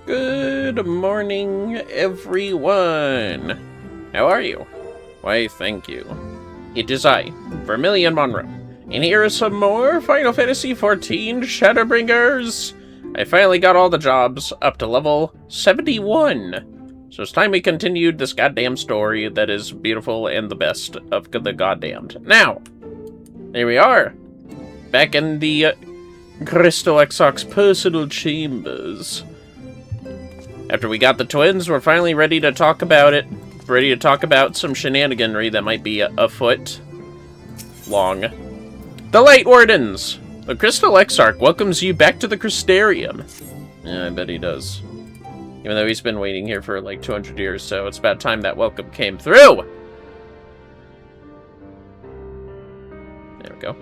Good morning, everyone. How are you? Why, thank you. It is I, Vermillion Monroe, and here is some more Final Fantasy XIV Shadowbringers. I finally got all the jobs up to level 71. So it's time we continued this goddamn story that is beautiful and the best of the goddamned. Now, here we are, back in the Crystal Exarch's personal chambers. After we got the twins, we're finally ready to talk about it. Ready to talk about some shenaniganry that might be a foot long. The Light Wardens! The Crystal Exarch welcomes you back to the Crystarium. Yeah, I bet he does. Even though he's been waiting here for like 200 years, so it's about time that welcome came through! There we go.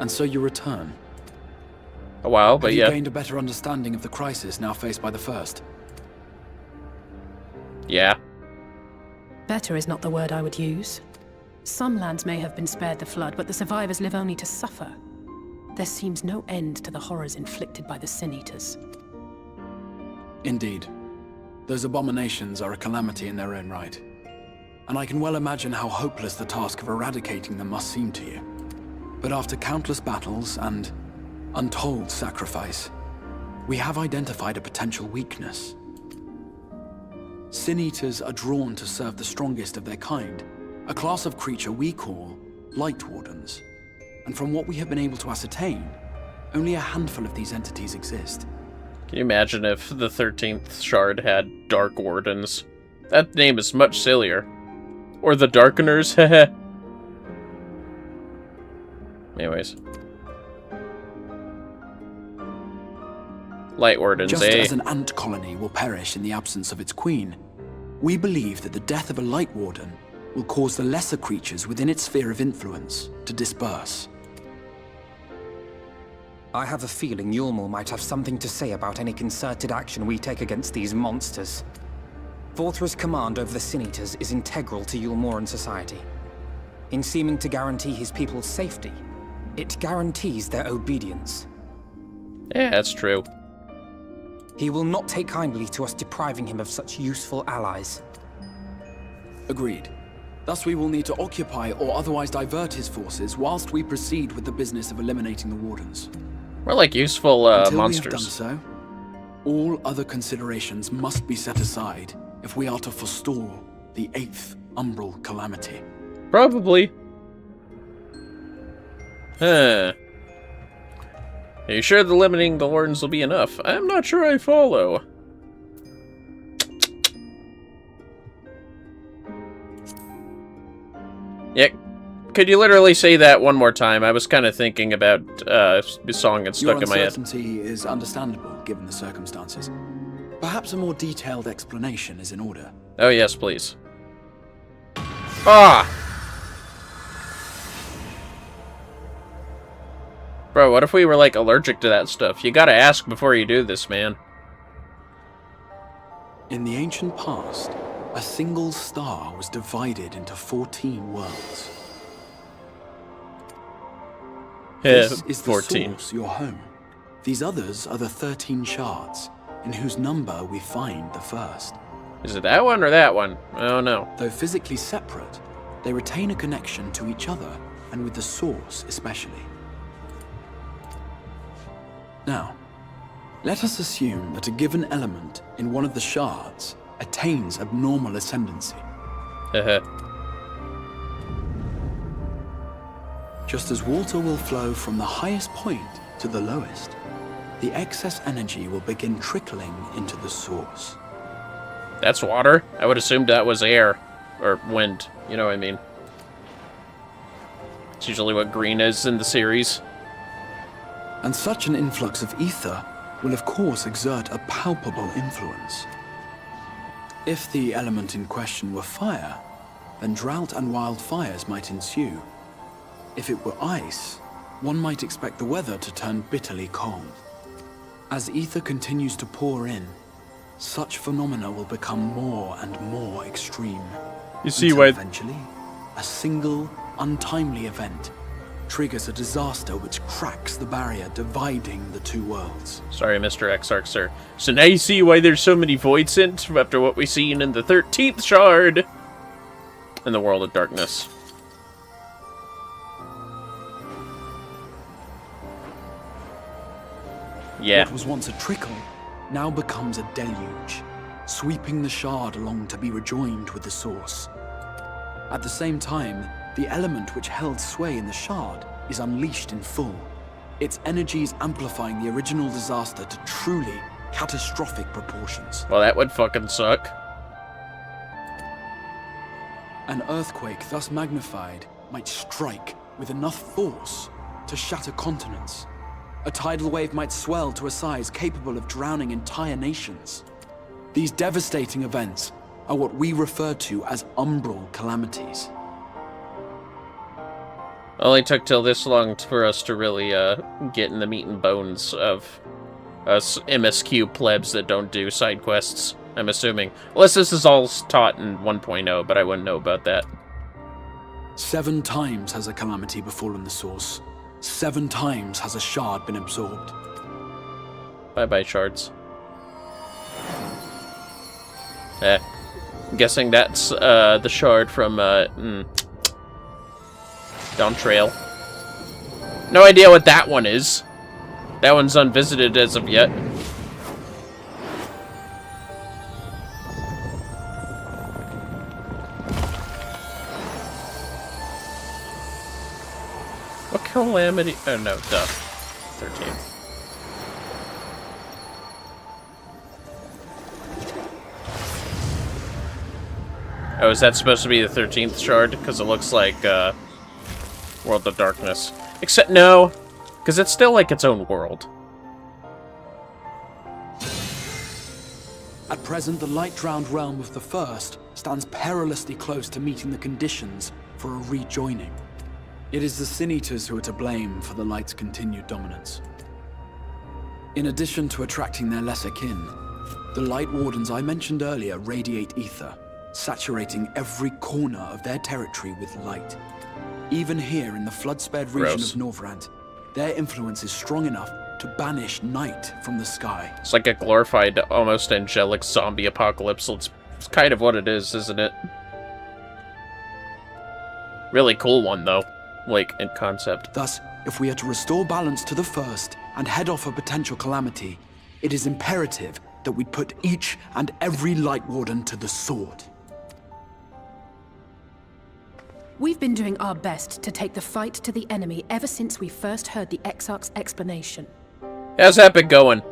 And so you return. A while, but Have yeah. you gained a better understanding of the crisis now faced by the First? Yeah. Better is not the word I would use. Some lands may have been spared the flood, but the survivors live only to suffer. There seems no end to the horrors inflicted by the Sin Eaters. Indeed. Those abominations are a calamity in their own right. And I can well imagine how hopeless the task of eradicating them must seem to you. But after countless battles and untold sacrifice, we have identified a potential weakness. Sin Eaters are drawn to serve the strongest of their kind, a class of creature we call Light Wardens. And from what we have been able to ascertain, only a handful of these entities exist. Can you imagine if the 13th Shard had Dark Wardens? That name is much sillier. Or the Darkeners, heh. Anyways. Light Wardens, Just as an ant colony will perish in the absence of its queen, we believe that the death of a Light Warden will cause the lesser creatures within its sphere of influence to disperse. I have a feeling Yulmul might have something to say about any concerted action we take against these monsters. Vorthra's command over the Sin Eaters is integral to Yulmoran society. In seeming to guarantee his people's safety, it guarantees their obedience. Yeah, that's true. He will not take kindly to us depriving him of such useful allies. Agreed. Thus we will need to occupy or otherwise divert his forces whilst we proceed with the business of eliminating the Wardens. We're like useful Until monsters. we have done so, all other considerations must be set aside if we are to forestall the 8th Umbral Calamity. Probably. Huh. Are you sure the limiting the Wardens will be enough? I'm not sure I follow. Yeah, could you literally say that one more time? I was kind of thinking about the song that's stuck in my head. Your uncertainty is understandable, given the circumstances. Perhaps a more detailed explanation is in order. Oh yes, please. Ah! Bro, what if we were, like, allergic to that stuff? You gotta ask before you do this, man. In the ancient past, a single star was divided into 14 worlds. This is the 14. source, your home. These others are the 13 shards, in whose number we find the first. Is it that one or that one? I don't know. Though physically separate, they retain a connection to each other, and with the source especially. Now, let us assume that a given element in one of the shards attains abnormal ascendancy. Just as water will flow from the highest point to the lowest, the excess energy will begin trickling into the source. That's water? I would assume that was air. Or wind, you know what I mean. It's usually what green is in the series. And such an influx of ether will of course exert a palpable influence. If the element in question were fire, then drought and wildfires might ensue. If it were ice, one might expect the weather to turn bitterly cold. As ether continues to pour in, such phenomena will become more and more extreme. You see until why... eventually, a single, untimely event triggers a disaster which cracks the barrier dividing the two worlds. Sorry, Mr. Exarch, sir. So now you see why there's so many void synths after what we've seen in the 13th shard in the World of Darkness. Yeah. What was once a trickle now becomes a deluge, sweeping the shard along to be rejoined with the source. At the same time, the element which held sway in the shard is unleashed in full, its energies amplifying the original disaster to truly catastrophic proportions. Well, that would fucking suck. An earthquake thus magnified might strike with enough force to shatter continents. A tidal wave might swell to a size capable of drowning entire nations. These devastating events are what we refer to as umbral calamities. Only took till this long for us to really get in the meat and bones of us MSQ plebs that don't do side quests, I'm assuming. Unless this is all taught in 1.0, but I wouldn't know about that. 7 times has a calamity befallen the source. 7 times has a shard been absorbed. Bye-bye, shards. I'm guessing that's the shard from Down Trail. No idea what that one is. That one's unvisited as of yet. What calamity? Oh no, duh. 13. Oh, is that supposed to be the 13th shard? Because it looks like, World of Darkness. Except, no. Because it's still like its own world. At present, the light-drowned realm of the First stands perilously close to meeting the conditions for a rejoining. It is the Sin Eaters who are to blame for the light's continued dominance. In addition to attracting their lesser kin, the Light Wardens I mentioned earlier radiate ether, saturating every corner of their territory with light. Even here in the flood-spared region of Norvrant, their influence is strong enough to banish night from the sky. It's like a glorified, almost angelic zombie apocalypse. It's kind of what it is, isn't it? Really cool one, though. Like, in concept. Thus, if we are to restore balance to the First and head off a potential calamity, it is imperative that we put each and every Light Warden to the sword. We've been doing our best to take the fight to the enemy ever since we first heard the Exarch's explanation. How's that been going?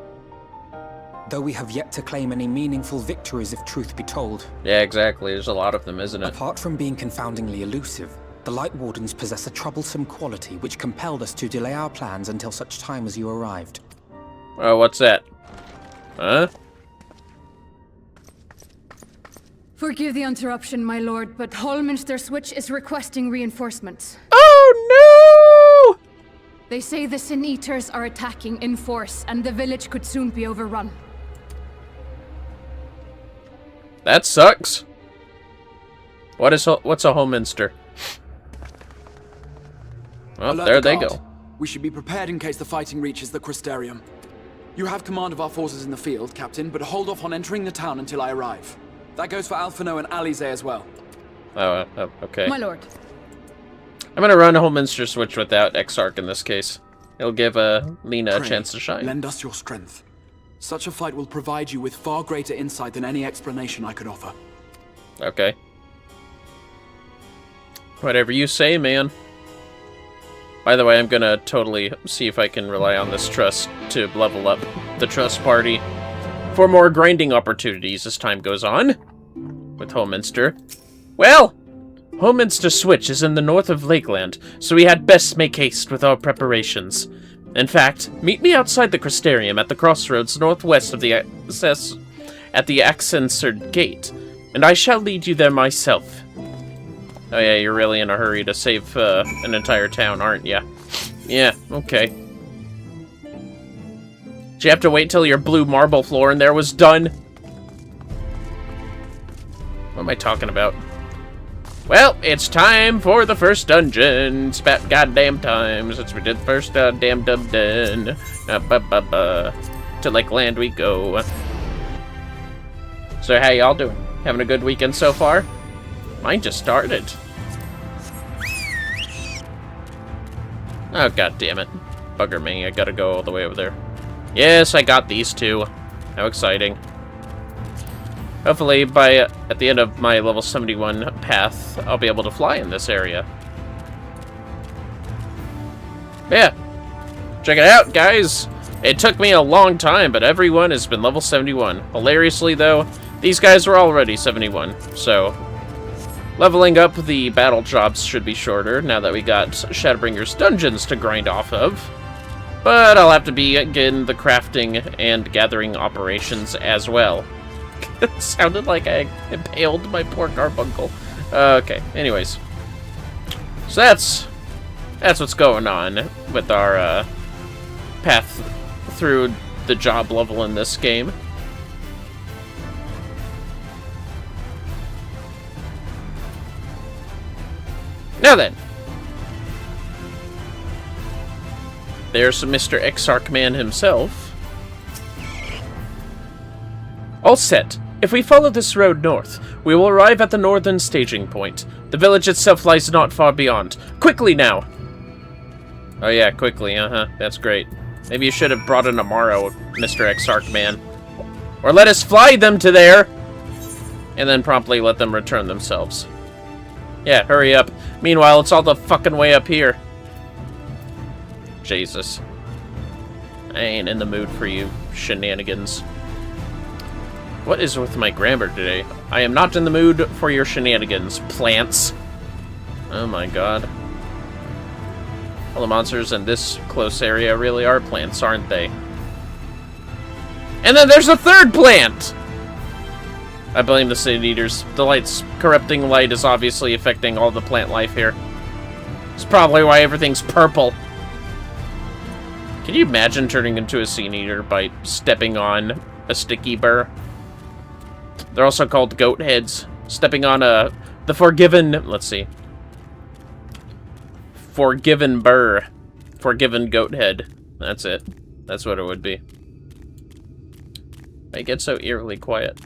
Though we have yet to claim any meaningful victories if truth be told. Yeah, exactly. There's a lot of them, isn't it? Apart from being confoundingly elusive, the Light Wardens possess a troublesome quality which compelled us to delay our plans until such time as you arrived. Oh, what's that? Huh? Forgive the interruption, my lord, but Hallminster Switch is requesting reinforcements. Oh, no! They say the Sin Eaters are attacking in force, and the village could soon be overrun. That sucks. What's a Hallminster? Well, Alert there the they guard. go. We should be prepared in case the fighting reaches the Crystarium. You have command of our forces in the field, Captain, but hold off on entering the town until I arrive. That goes for Alphino and Alize as well. Oh, okay. My lord. I'm gonna run a Hallminster Switch without Exarch in this case. It'll give Lena a Pray, chance to shine. Lend us your strength. Such a fight will provide you with far greater insight than any explanation I could offer. Okay. Whatever you say, man. By the way, I'm gonna totally see if I can rely on this trust to level up the trust party for more grinding opportunities as time goes on with Hallminster. Well, Hallminster Switch is in the north of Lakeland, so we had best make haste with our preparations. In fact, meet me outside the Crystarium at the crossroads northwest of the Accensored Gate, and I shall lead you there myself. Oh yeah, you're really in a hurry to save an entire town, aren't ya? Yeah, okay. Did you have to wait till your blue marble floor in there was done? What am I talking about? Well, it's time for the first dungeon. It's about goddamn time since we did the first damn dungeon. To like land we go. So how y'all doing? Having a good weekend so far? Mine just started. Oh, god damn it. Bugger me, I gotta go all the way over there. Yes, I got these two. How exciting. Hopefully, at the end of my level 71 path, I'll be able to fly in this area. Yeah. Check it out, guys! It took me a long time, but everyone has been level 71. Hilariously, though, these guys were already 71, so... leveling up the battle jobs should be shorter, now that we got Shadowbringers dungeons to grind off of. But I'll have to begin the crafting and gathering operations as well. It sounded like I impaled my poor carbuncle. Okay, anyways. So that's what's going on with our path through the job level in this game. Now then. There's Mr. Exarch Man himself. All set. If we follow this road north, we will arrive at the northern staging point. The village itself lies not far beyond. Quickly now! Oh yeah, quickly, That's great. Maybe you should have brought in a Morrow, Mr. Exarch Man. Or let us fly them to there! And then promptly let them return themselves. Yeah, hurry up. Meanwhile, it's all the fucking way up here. Jesus. I ain't in the mood for you shenanigans. What is with my grammar today? I am not in the mood for your shenanigans, plants. Oh my god. All the monsters in this close area really are plants, aren't they? And then there's a third plant! I blame the City Eaters. The light's corrupting light is obviously affecting all the plant life here. It's probably why everything's purple. Can you imagine turning into a Sea Eater by stepping on a sticky burr? They're also called goat heads. Stepping on the forgiven, let's see. Forgiven burr. Forgiven goat head. That's it. That's what it would be. I get so eerily quiet.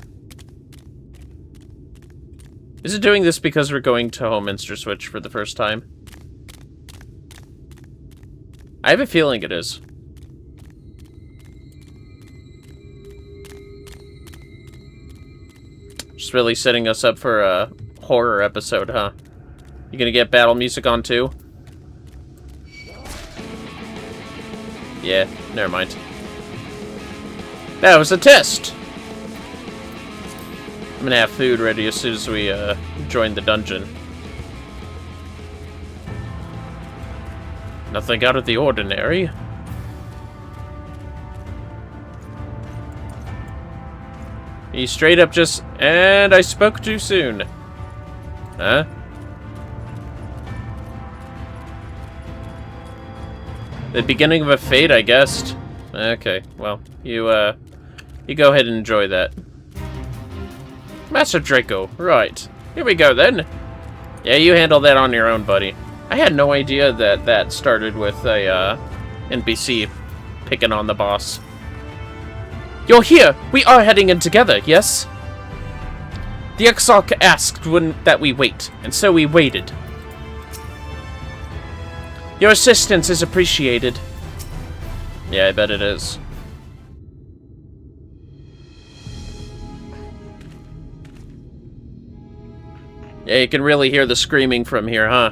Is it doing this because we're going to Homeminster Switch for the first time? I have a feeling it is. Just really setting us up for a horror episode, huh? You gonna get battle music on too? Yeah, never mind. That was a test! I'm gonna have food ready as soon as we join the dungeon. Nothing out of the ordinary. He straight up just... And I spoke too soon. Huh? The beginning of a fate, I guessed. Okay, well, you go ahead and enjoy that. Master Draco, right. Here we go, then. Yeah, you handle that on your own, buddy. I had no idea that that started with a, NPC picking on the boss. You're here! We are heading in together, yes? The Exarch asked that we wait, and so we waited. Your assistance is appreciated. Yeah, I bet it is. Yeah, you can really hear the screaming from here, huh?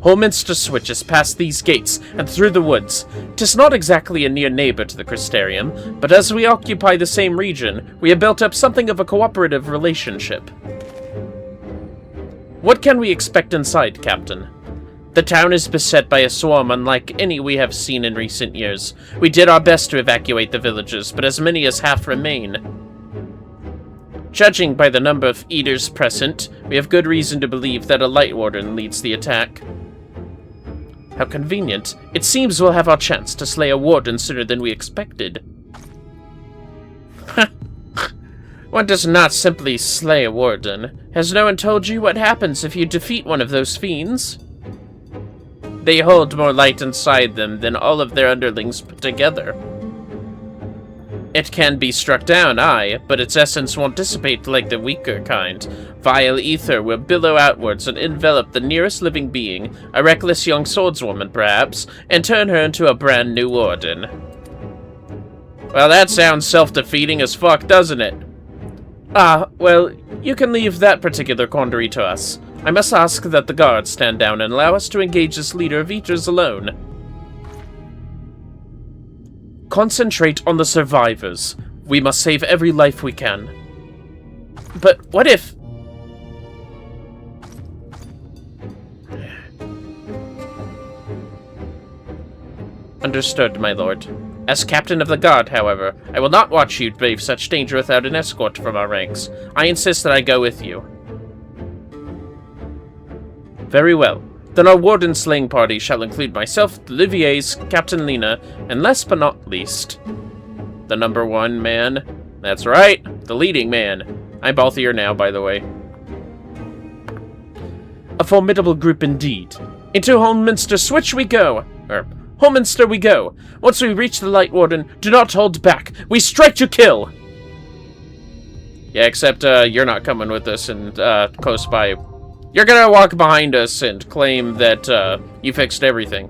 Homeminster Switch is past these gates and through the woods. 'Tis not exactly a near neighbor to the Crystarium, but as we occupy the same region, we have built up something of a cooperative relationship. What can we expect inside, Captain? The town is beset by a swarm unlike any we have seen in recent years. We did our best to evacuate the villages, but as many as half remain. Judging by the number of eaters present, we have good reason to believe that a Light Warden leads the attack. How convenient. It seems we'll have our chance to slay a warden sooner than we expected. One does not simply slay a warden. Has no one told you what happens if you defeat one of those fiends? They hold more light inside them than all of their underlings put together. It can be struck down, aye, but its essence won't dissipate like the weaker kind. Vile ether will billow outwards and envelop the nearest living being, a reckless young swordswoman perhaps, and turn her into a brand new warden. Well, that sounds self-defeating as fuck, doesn't it? Ah, well, you can leave that particular quandary to us. I must ask that the guards stand down and allow us to engage this leader of eaters alone. Concentrate on the survivors. We must save every life we can. But what if... Understood, my lord. As captain of the guard, however, I will not watch you brave such danger without an escort from our ranks. I insist that I go with you. Very well. Then our warden slaying party shall include myself, Olivier's, Captain Lena, and last but not least, the #1 man. That's right, the leading man. I'm both here now, by the way. A formidable group indeed. Into Holminster Switch we go! Holminster we go! Once we reach the Light Warden, do not hold back! We strike to kill! Yeah, except, you're not coming with us and, close by. You're gonna walk behind us and claim that, you fixed everything.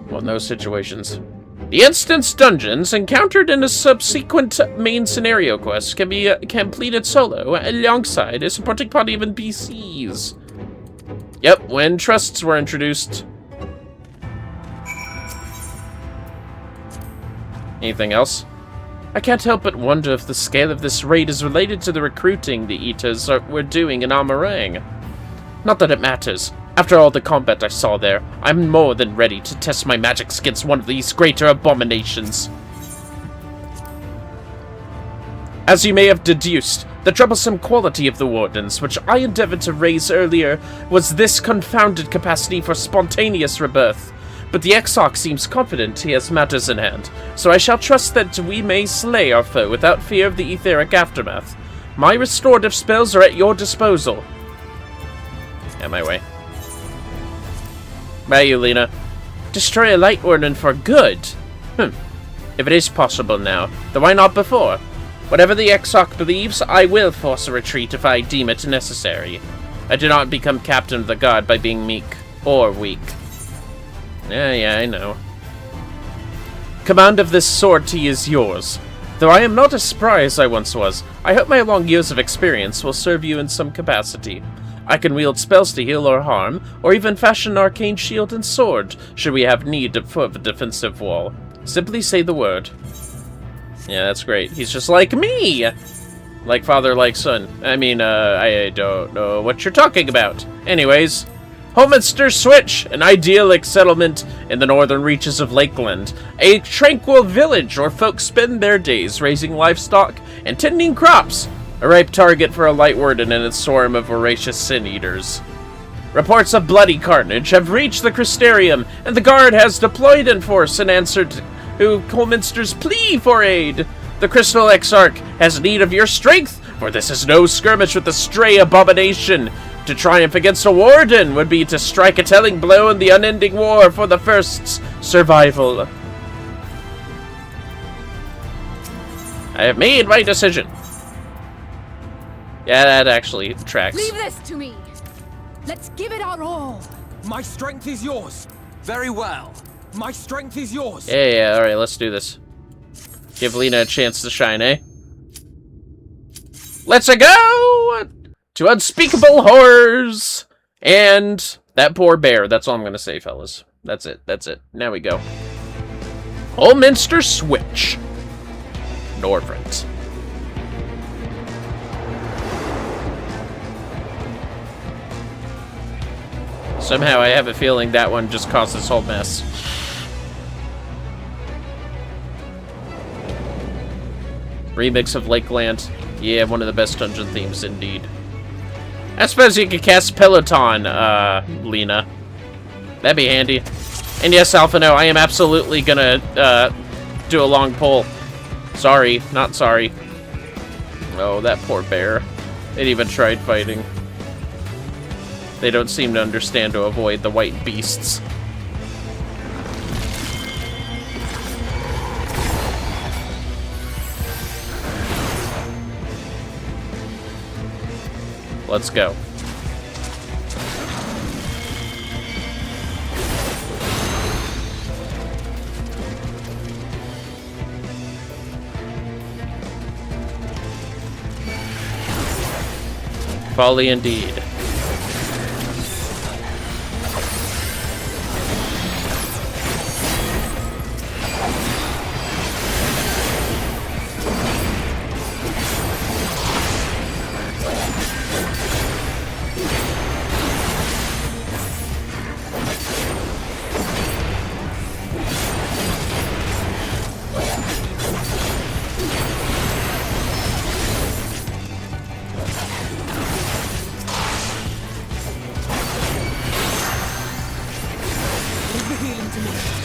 Well, in those situations. The instance dungeons encountered in a subsequent main scenario quest can be completed solo, alongside a supporting party of NPCs. Yep, when trusts were introduced. Anything else? I can't help but wonder if the scale of this raid is related to the recruiting the Eaters were doing in Amarang. Not that it matters. After all the combat I saw there, I'm more than ready to test my magics against one of these greater abominations. As you may have deduced, the troublesome quality of the Wardens, which I endeavored to raise earlier, was this confounded capacity for spontaneous rebirth. But the Exarch seems confident he has matters in hand, so I shall trust that we may slay our foe without fear of the etheric aftermath. My restorative spells are at your disposal. Yeah, my way. By you, Lena. Destroy a Light Warden for good? If it is possible now, then why not before? Whatever the Exarch believes, I will force a retreat if I deem it necessary. I do not become captain of the guard by being meek or weak. Yeah, I know. Command of this sortie is yours. Though I am not as spry as I once was, I hope my long years of experience will serve you in some capacity. I can wield spells to heal or harm, or even fashion an arcane shield and sword, should we have need of a defensive wall. Simply say the word. Yeah, that's great. He's just like me! Like father, like son. I mean, I don't know what you're talking about. Anyways... Holminster Switch, an idyllic settlement in the northern reaches of Lakeland. A tranquil village where folks spend their days raising livestock and tending crops. A ripe target for a Light Warden and its swarm of voracious sin-eaters. Reports of bloody carnage have reached the Crystarium, and the guard has deployed in force in answer to Holminster's plea for aid. The Crystal Exarch has need of your strength, for this is no skirmish with the stray abomination. To triumph against a warden would be to strike a telling blow in the unending war for the first's survival. I have made my decision. Yeah, that actually tracks. Leave this to me. Let's give it our all. My strength is yours. Very well. My strength is yours. Yeah, alright, let's do this. Give Lena a chance to shine, eh? Let's go! To unspeakable horrors! And that poor bear. That's all I'm gonna say, fellas. That's it. Now we go. Holminster Switch. Norvrent. Somehow I have a feeling that one just caused this whole mess. Remix of Lakeland. Yeah, one of the best dungeon themes indeed. I suppose you could cast Peloton, Lena. That'd be handy. And yes, Alphino, I am absolutely gonna, do a long pull. Sorry, not sorry. Oh, that poor bear. It even tried fighting. They don't seem to understand to avoid the white beasts. Let's go. Folly indeed.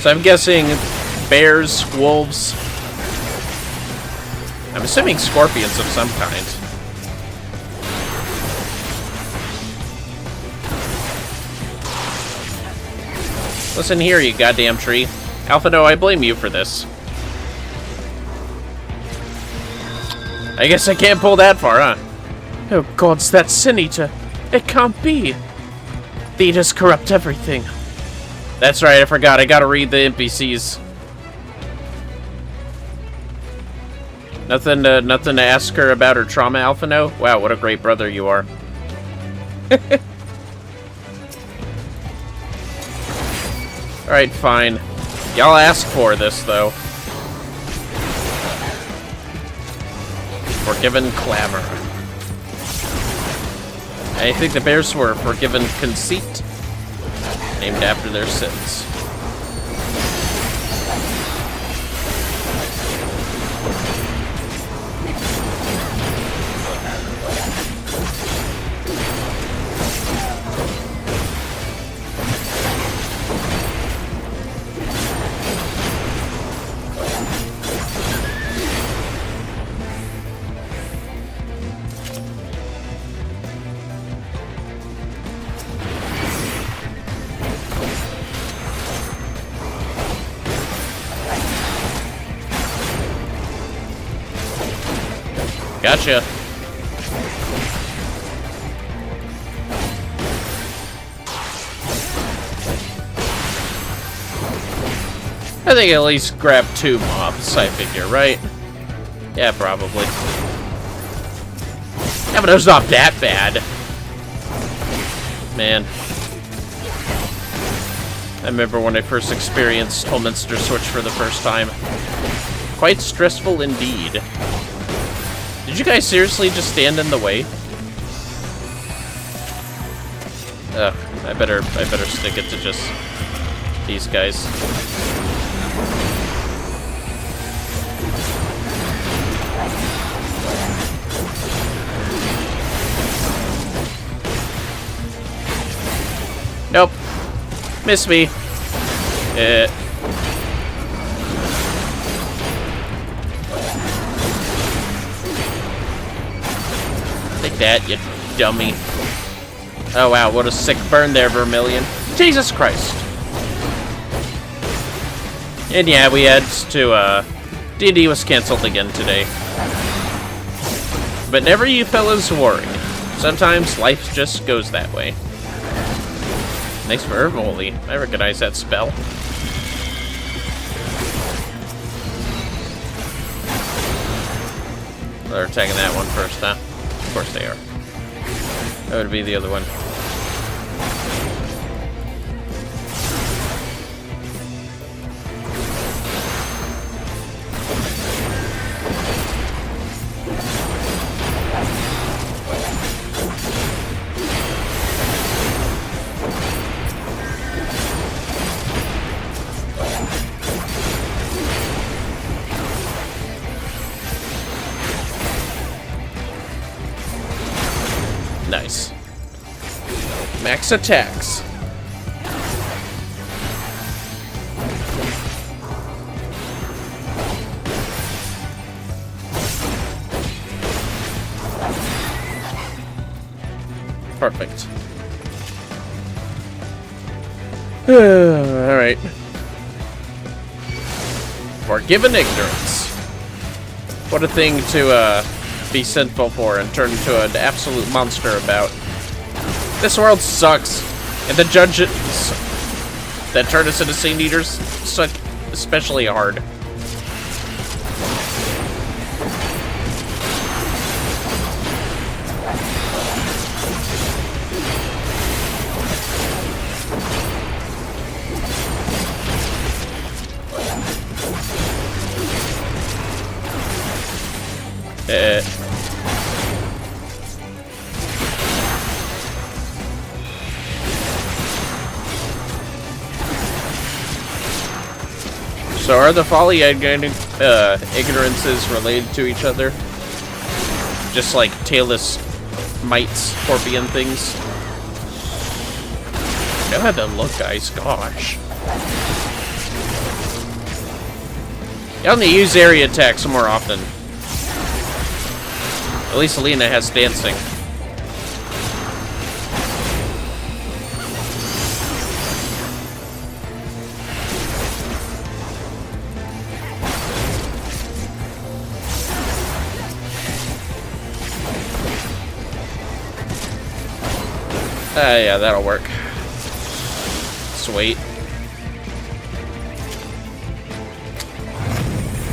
So I'm guessing bears, wolves. I'm assuming scorpions of some kind. Listen here, you goddamn tree. Alphino, I blame you for this. I guess I can't pull that far, huh? Oh gods, that Sin Eater. It can't be. The Eaters corrupt everything. That's right, I forgot. I gotta read the NPCs. Nothing to ask her about her trauma, Alphino? Wow, what a great brother you are. Alright, fine. Y'all asked for this, though. Forgiven clamor. I think the bears were forgiven conceit. Named after their sins. Gotcha. I think at least grab 2 mobs, I figure, right? Yeah, probably. Yeah, but it's not that bad. Man. I remember when I first experienced Holminster Switch for the first time. Quite stressful indeed. Did you guys seriously just stand in the way? Ugh, I better stick it to just these guys. Nope. Miss me. Take that, you dummy. Oh wow, what a sick burn there, Vermillion. Jesus Christ. And yeah, we had to, D&D was canceled again today. But never you fellas worry. Sometimes life just goes that way. Thanks for Herbally. I recognize that spell. They're attacking that one first, huh? Of course they are. That would be the other one. Nice. Max attacks. Perfect. Alright. Forgiven ignorance. What a thing to be sinful for and turn into an absolute monster about. This world sucks, and the judges that turn us into Saint Eaters suck especially hard. So are the folly ignorances related to each other? Just like tailless mites, scorpion things? You know how they look, guys. Gosh. Y'all need to use area attacks more often. At least Alina has dancing. Yeah, that'll work. Sweet.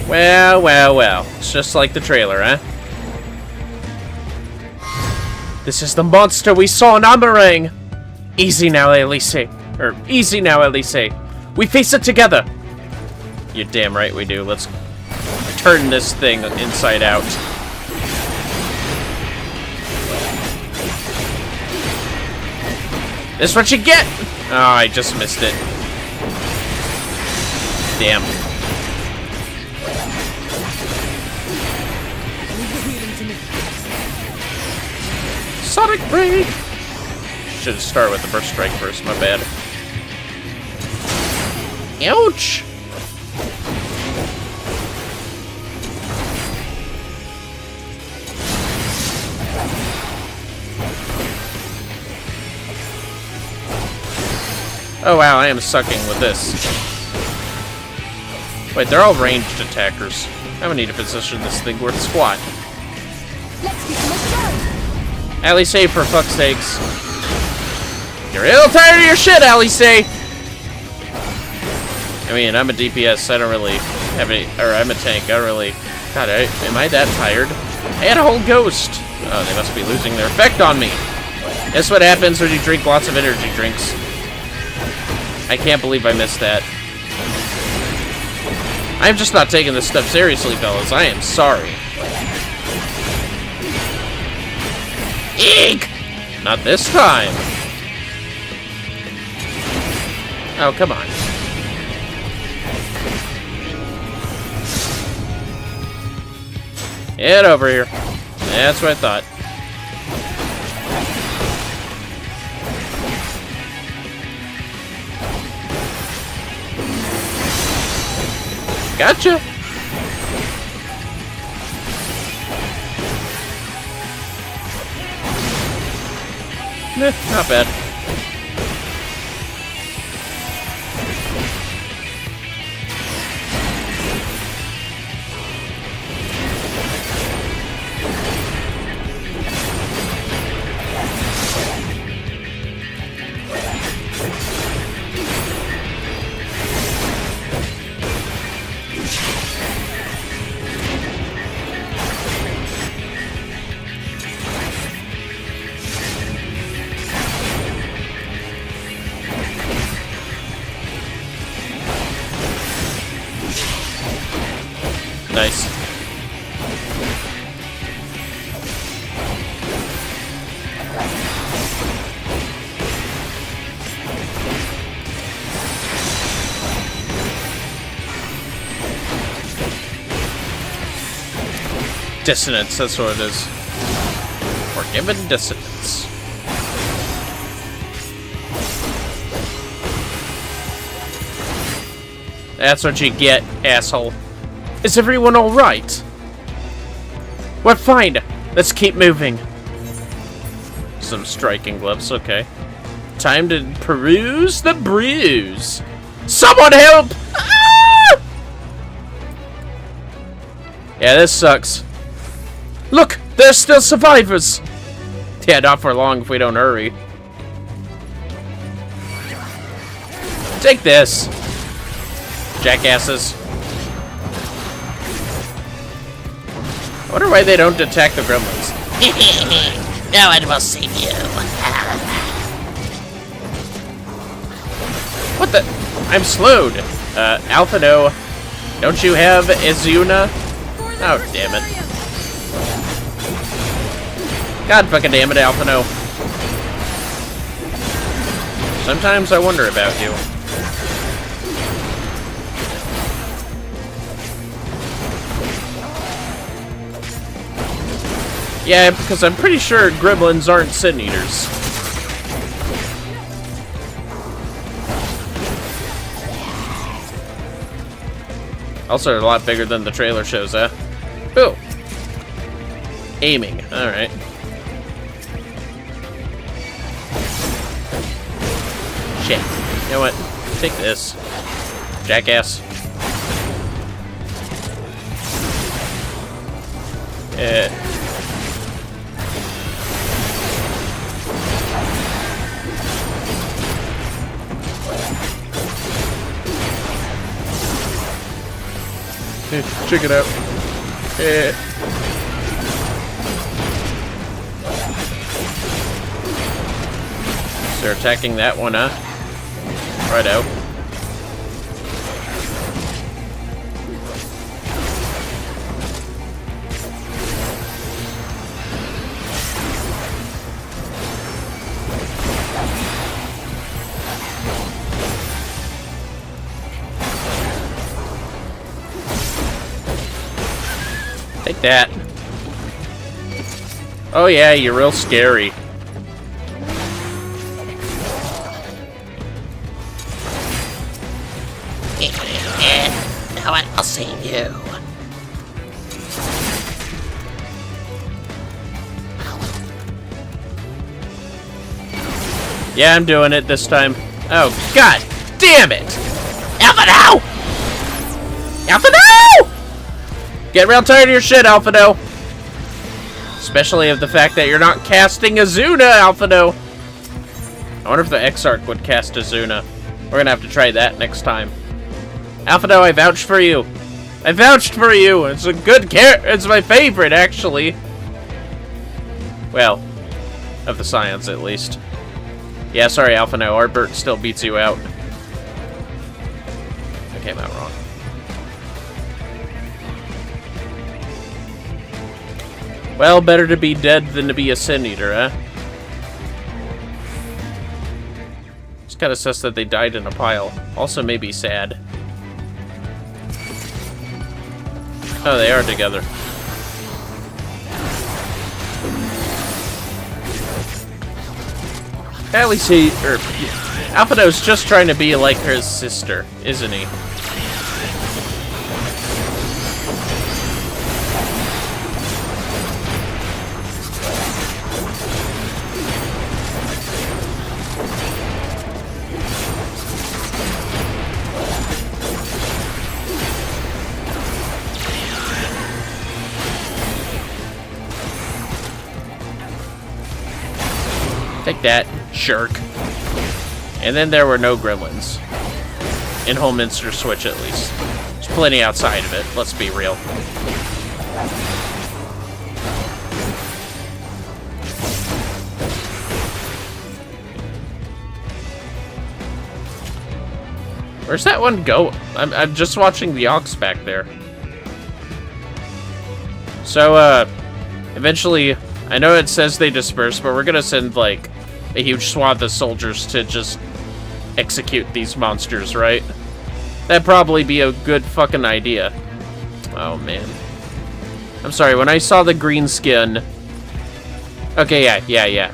Well, well, well. It's just like the trailer, huh? This is the monster we saw in Amarang! Easy now, Elise. Or, easy now, Elise. We face it together! You're damn right we do. Let's turn this thing inside out. This is what you get! Oh, I just missed it. Damn. Sonic Break! Should have started with the Burst Strike first, my bad. Ouch! Oh wow, I am sucking with this. Wait, they're all ranged attackers. I'm gonna need to position this thing where it's squat. Let's get some Alice, for fuck's sakes. You're ill tired of your shit, Alice! I mean, I'm a DPS, I don't really have any, or I'm a tank, I don't really... God, am I that tired? I had a whole ghost! Oh, they must be losing their effect on me. That's what happens when you drink lots of energy drinks. I can't believe I missed that. I'm just not taking this stuff seriously, fellas. I am sorry. Eek! Not this time. Oh, come on. Get over here. That's what I thought. Gotcha! Not bad. Nice. Dissonance, that's what it is. Forgiven dissonance. That's what you get, asshole. Is everyone alright? We're fine. Let's keep moving. some striking gloves, okay. Time to peruse the bruise. Someone help! Ah! Yeah, this sucks. Look, there's still survivors. Yeah, not for long if we don't hurry. Take this, jackasses. I wonder why they don't detect the gremlins. No one will see you. What the? I'm slowed. Alphino, don't you have Izuna? Oh, damn it. God fucking damn it, Alphino. Sometimes I wonder about you. Yeah, because I'm pretty sure gremlins aren't sin eaters. Also, they're a lot bigger than the trailer shows, huh? Ooh. Aiming. Alright. Shit. You know what? Take this. Jackass. Yeah. Check it out. Yeah. So they're attacking that one, huh? Right out. Take that. Oh yeah, you're real scary. No one will see you. Yeah, I'm doing it this time. Oh, god damn it! Alphino! Alphino! Get real tired of your shit, Alphino. Especially of the fact that you're not casting Izuna, Alphino. I wonder if the X-Arc would cast Izuna. We're gonna have to try that next time. Alphino, I vouched for you. I vouched for you. It's a good it's my favorite, actually. Well, of the science, at least. Yeah, sorry, Alphino. Arbert still beats you out. I came out wrong. Well, better to be dead than to be a sin eater, huh? It's kind of sus that they died in a pile. Also, maybe sad. Oh, they are together. At least Alphino's just trying to be like his sister, isn't he? Take that, jerk. And then there were no gremlins. In Holminster Switch, at least. There's plenty outside of it, let's be real. Where's that one go? I'm just watching the Ox back there. So, eventually, I know it says they disperse, but we're gonna send, like, a huge swath of soldiers to just execute these monsters, right? That'd probably be a good fucking idea. Oh, man. I'm sorry, when I saw the green skin... Okay, yeah.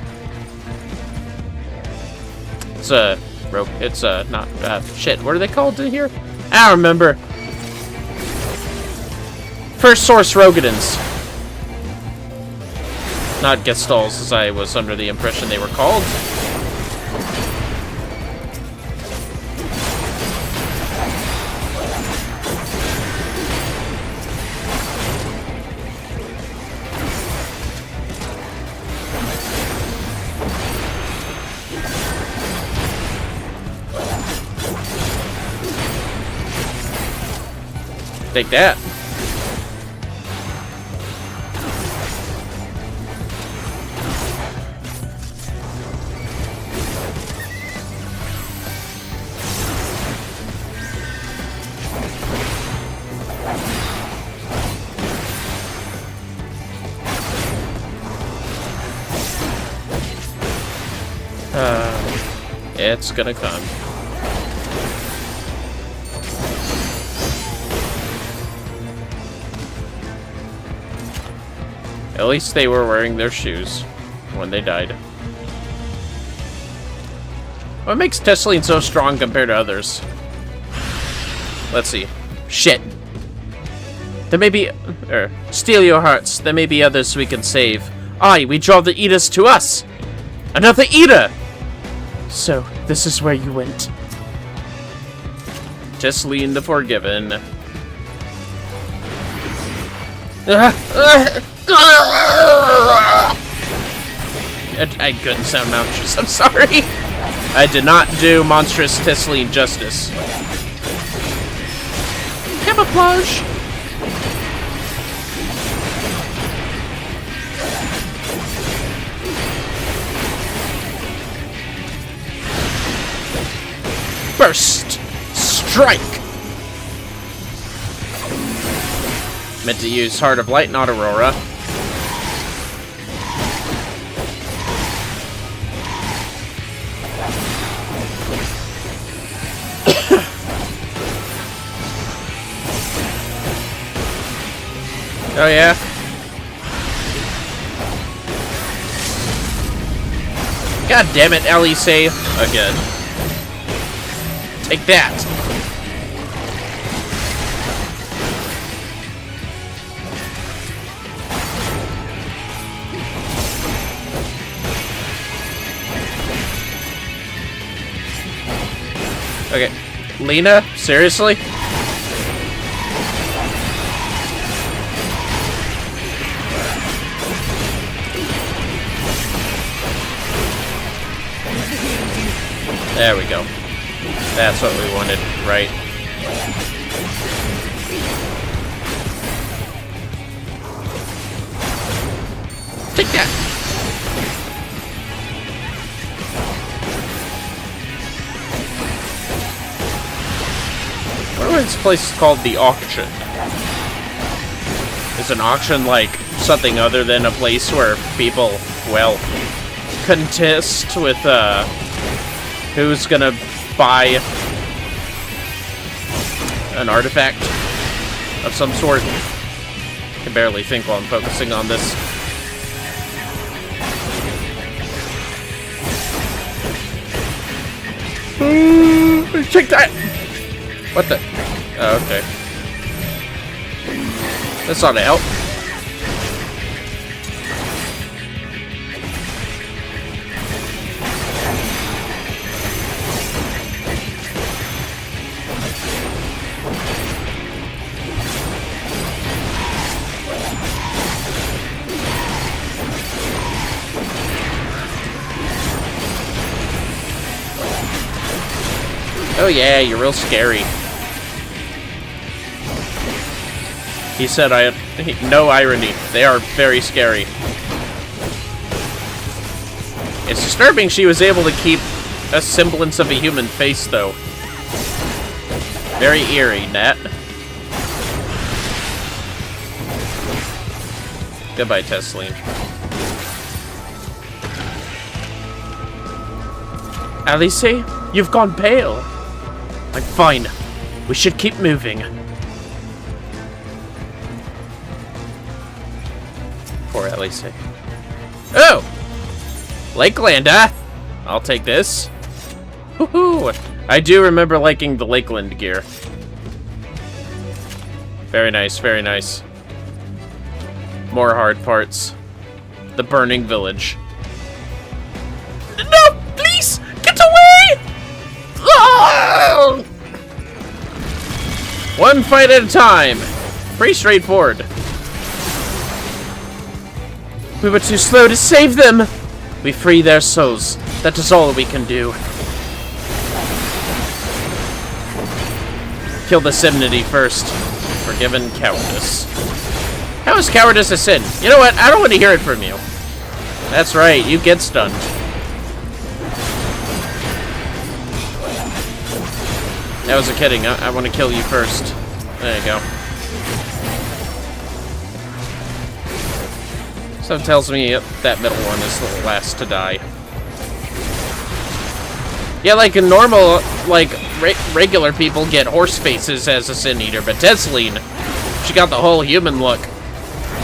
It's, not, shit, what are they called in here? I don't remember. First Source Rogadins. Not Gestals, as I was under the impression they were called. Take that. It's gonna come. At least they were wearing their shoes when they died. What makes Tesseline so strong compared to others? Let's see. Shit. There may be... steal your hearts. There may be others we can save. Aye, we draw the Eddas to us! Another Edda! So, this is where you went. Tesseline the Forgiven. I couldn't sound monstrous, I'm sorry. I did not do monstrous Tesseline justice. Camouflage! Burst! Strike! Meant to use Heart of Light, not Aurora. Oh yeah? God damn it, Ellyisse. Again. Take that! Okay. Lena? Seriously? There we go. That's what we wanted, right? Take that! I wonder why this place is called the Auction. Is an auction like something other than a place where people, well, contest with, who's gonna buy an artifact of some sort? I can barely think while I'm focusing on this. Check that! What the? Oh, okay. That's not out. Oh yeah, you're real scary. He said no irony. They are very scary. It's disturbing she was able to keep a semblance of a human face, though. Very eerie, Nat. Goodbye, Tesseline. Ellyisse, you've gone pale. Like, fine. We should keep moving. Poor Ellyisse. Oh! Lakeland, huh? I'll take this. Woohoo! I do remember liking the Lakeland gear. Very nice, very nice. More hard parts. the burning village. No! Please! Get away! Oh! One fight at a time. Pretty straightforward. We were too slow to save them. We free their souls. That is all we can do. Kill the Simnity first. Forgiven cowardice. How is cowardice a sin? You know what? I don't want to hear it from you. That's right. You get stunned. That was a kidding. I want to kill you first. There you go. Something tells me that middle one is the last to die. Yeah, like a normal, like, regular people get horse faces as a Sin Eater, but Tesleen, she got the whole human look.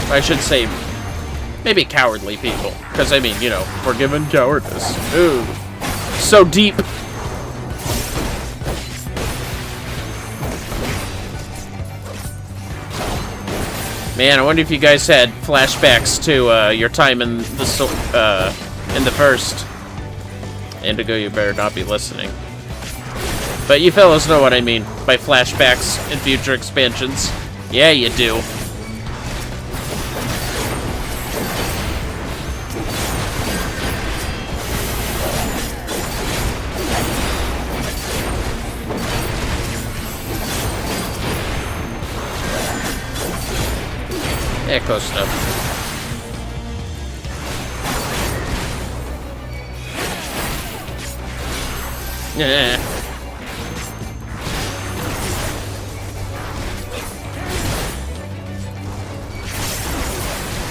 I should say, maybe cowardly people. Because, I mean, you know, forgiven cowardice. Ooh. So deep. Man, I wonder if you guys had flashbacks to your time in the first. Indigo, you better not be listening. But you fellows know what I mean by flashbacks in future expansions. Yeah, you do. Yeah, close enough. Yeah.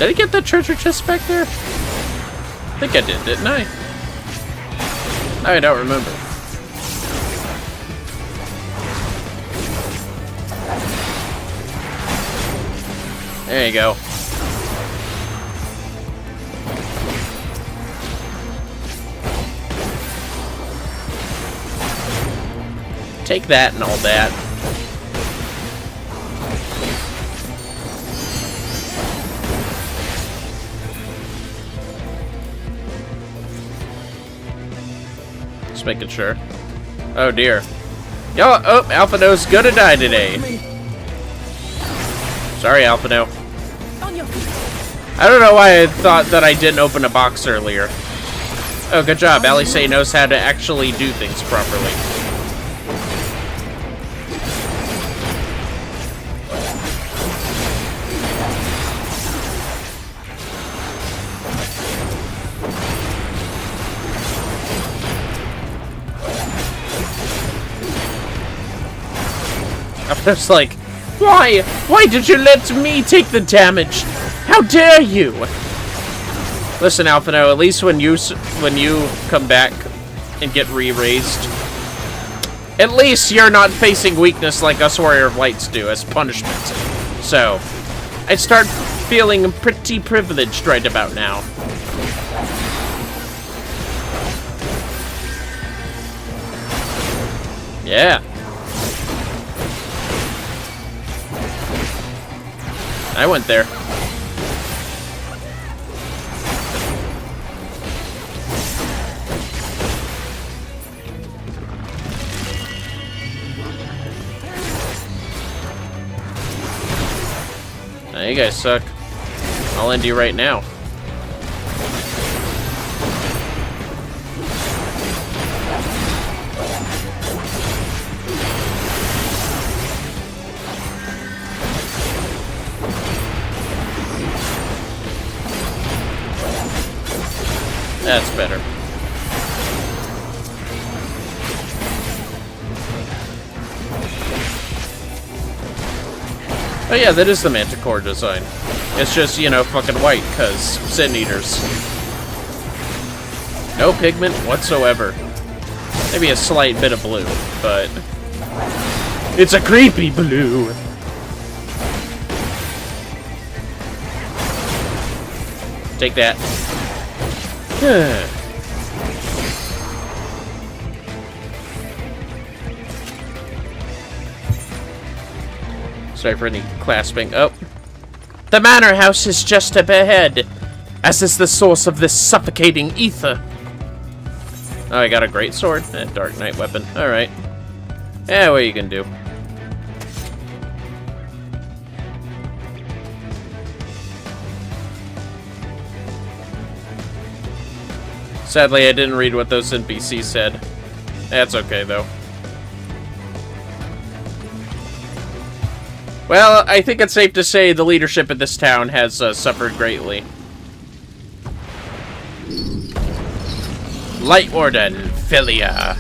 Did I get that treasure chest back there? I think I did, didn't I? I don't remember. There you go. Take that and all that. Just making sure. Oh dear. Yo, oh, Alphino's gonna die today. Sorry, Alphino. I don't know why I thought that I didn't open a box earlier. Oh, good job. Ellie knows how to actually do things properly. I was like, why? Why did you let me take the damage? How dare you? Listen, Alphino, at least when you come back and get re-raised, at least you're not facing weakness like us Warrior of Lights do as punishment. So, I start feeling pretty privileged right about now. Yeah. I went there. Now you guys suck. I'll end you right now. That's better. Oh yeah, that is the Manticore design. It's just, you know, fucking white, cause Sin Eaters. No pigment whatsoever. Maybe a slight bit of blue, but it's a creepy blue. Take that. Sorry for any clasping. Oh. The manor house is just up ahead. as is the source of this suffocating ether. Oh, I got a great sword and a Dark Knight weapon. Alright. Yeah, what you can do. Sadly, I didn't read what those NPCs said. That's okay, though. Well, I think it's safe to say the leadership in this town has suffered greatly. Light Warden, Philia.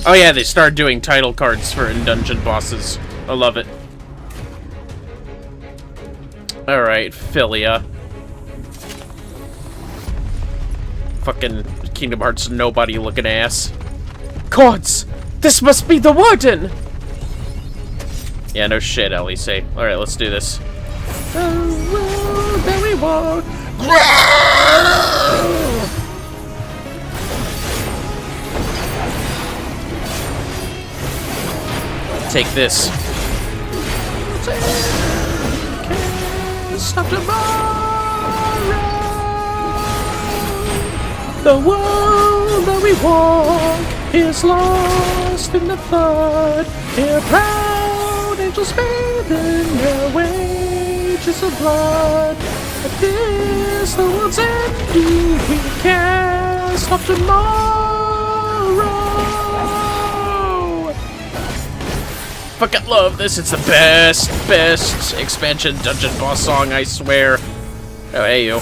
Oh yeah, they started doing title cards for in-dungeon bosses. I love it. Alright, Philia. Fucking Kingdom Hearts nobody looking ass. Gods! This must be the Warden! Yeah, no shit, Ellie. Alright, let's do this. Oh, there we walk. Take this. Stop tomorrow. The world that we walk is lost in the flood. Here proud angels bathing their wages of blood. At this the world's empty. We can't stop tomorrow. Fucking love this. It's the best expansion dungeon boss song, I swear. Oh, hey, you.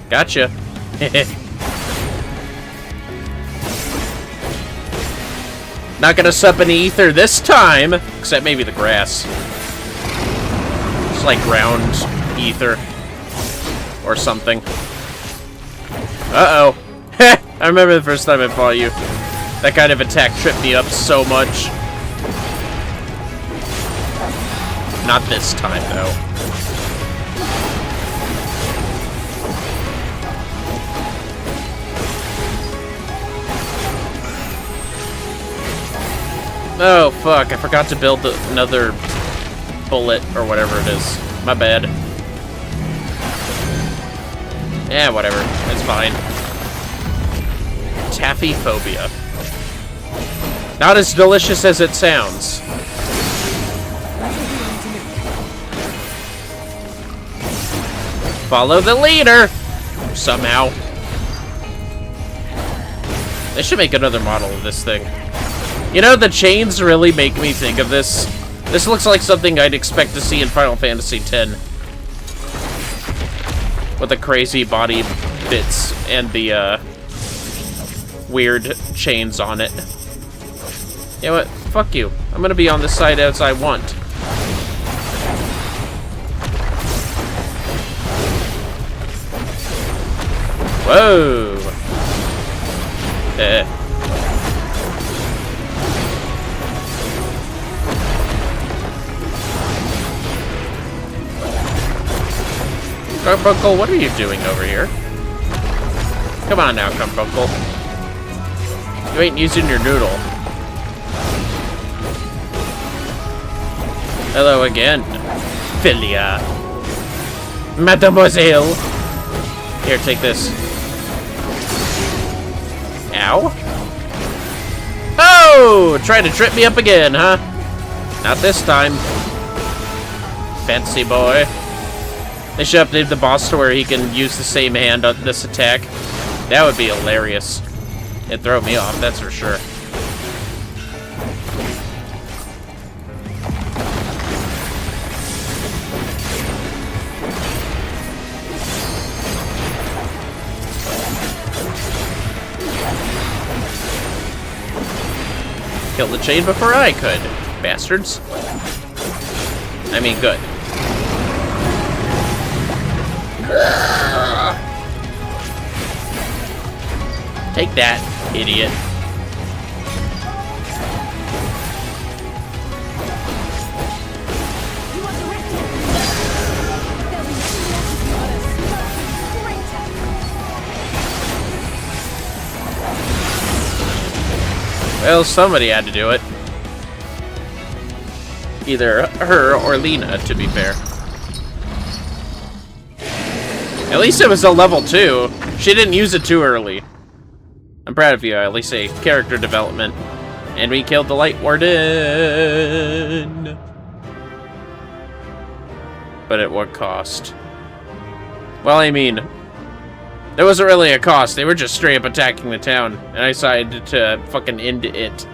Gotcha. Not gonna sup any ether this time, except maybe the grass. It's like ground ether. Or something. Uh-oh. I remember the first time I fought you. That kind of attack tripped me up so much. Not this time, though. Oh, fuck. I forgot to build another bullet or whatever it is. My bad. Yeah, whatever. It's fine. Taffyphobia. Not as delicious as it sounds. Follow the leader! Somehow. They should make another model of this thing. You know, the chains really make me think of this. This looks like something I'd expect to see in Final Fantasy X. With the crazy body bits and the, weird chains on it. You know what? Fuck you. I'm gonna be on this side as I want. Whoa! Carbuncle, what are you doing over here? Come on now, Carbuncle. You ain't using your noodle. Hello again, Philia. Mademoiselle. Here, take this. Ow. Oh! Trying to trip me up again, huh? Not this time. Fancy boy. They should update the boss to where he can use the same hand on this attack. That would be hilarious. It'd throw me off, that's for sure. Killed the chain before I could, bastards. I mean, good. Take that, idiot. Well, somebody had to do it. Either her or Lena, to be fair. At least it was a level 2. She didn't use it too early. I'm proud of you, at least a character development. And we killed the Light Warden. But at what cost? Well, I mean, there wasn't really a cost. They were just straight up attacking the town. And I decided to fucking end it.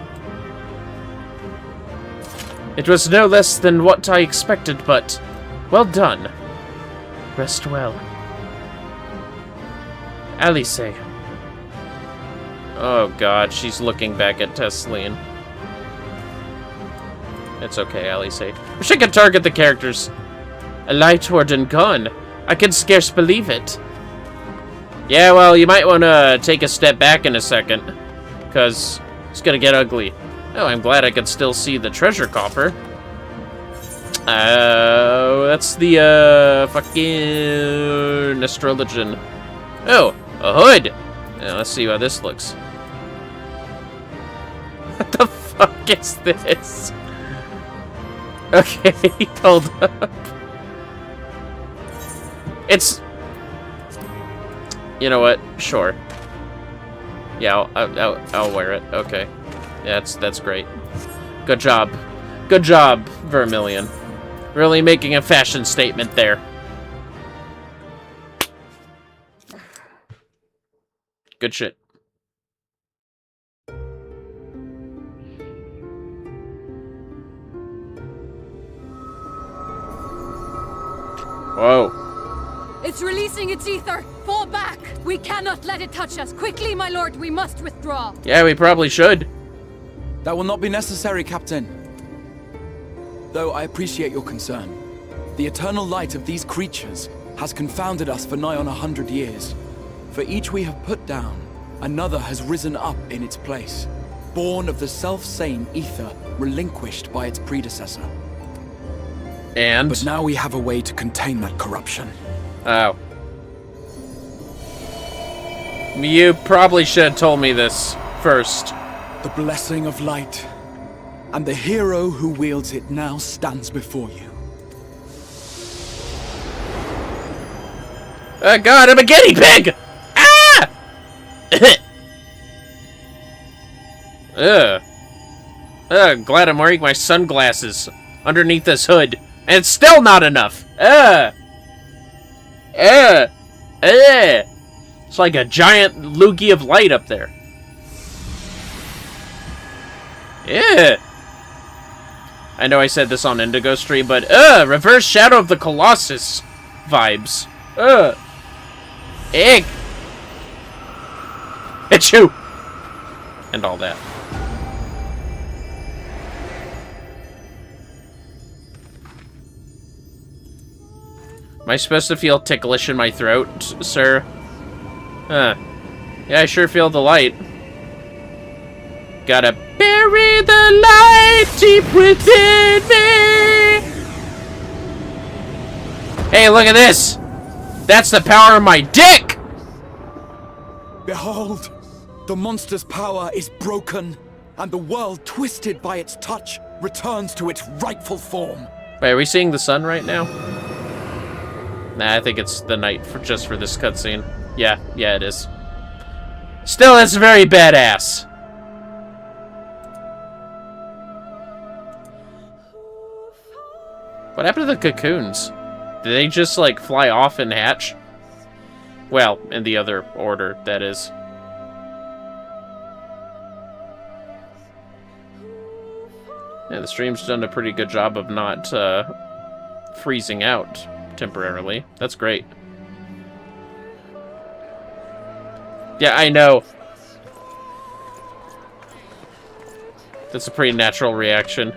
It was no less than what I expected, but well done. Rest well. Alice. Oh god, she's looking back at Tesleen. It's okay, Alice. Wish I could target the characters. A Light Warden gone. I can scarce believe it. Yeah, well, you might want to take a step back in a second, because it's gonna get ugly. Oh, I'm glad I can still see the treasure coffer. That's the, fucking astrologian. Oh, a hood! Now, let's see how this looks. What the fuck is this? Okay, hold up. It's... You know what? Sure. Yeah, I'll wear it. Okay. Yeah, that's great. Good job. Good job, Vermillion. Really making a fashion statement there. Good shit. Whoa. It's releasing its ether! Fall back! We cannot let it touch us! Quickly, my lord, we must withdraw! Yeah, we probably should. That will not be necessary, Captain. Though I appreciate your concern. The eternal light of these creatures has confounded us for nigh on 100 years. For each we have put down, another has risen up in its place, born of the self-same ether relinquished by its predecessor. And? But now we have a way to contain that corruption. Oh. You probably should have told me this first. The blessing of light, and the hero who wields it now stands before you. Oh god, I'm a guinea pig! Ah! Ugh. Glad I'm wearing my sunglasses underneath this hood. And it's still not enough! It's like a giant loogie of light up there. Yeah. I know I said this on Indigo Stream, but reverse Shadow of the Colossus vibes. Egg. Achoo. And all that. Am I supposed to feel ticklish in my throat, sir? Huh. Yeah, I sure feel the light. Gotta bury the light deep within me. Hey, look at this! That's the power of my dick! Behold, the monster's power is broken, and the world, twisted by its touch, returns to its rightful form. Wait, are we seeing the sun right now? Nah, I think it's the night just for this cutscene. Yeah, it is. Still, it's very badass. What happened to the cocoons? Did they just, like, fly off and hatch? Well, in the other order, that is. Yeah, the stream's done a pretty good job of not, freezing out temporarily. That's great. Yeah, I know. That's a pretty natural reaction.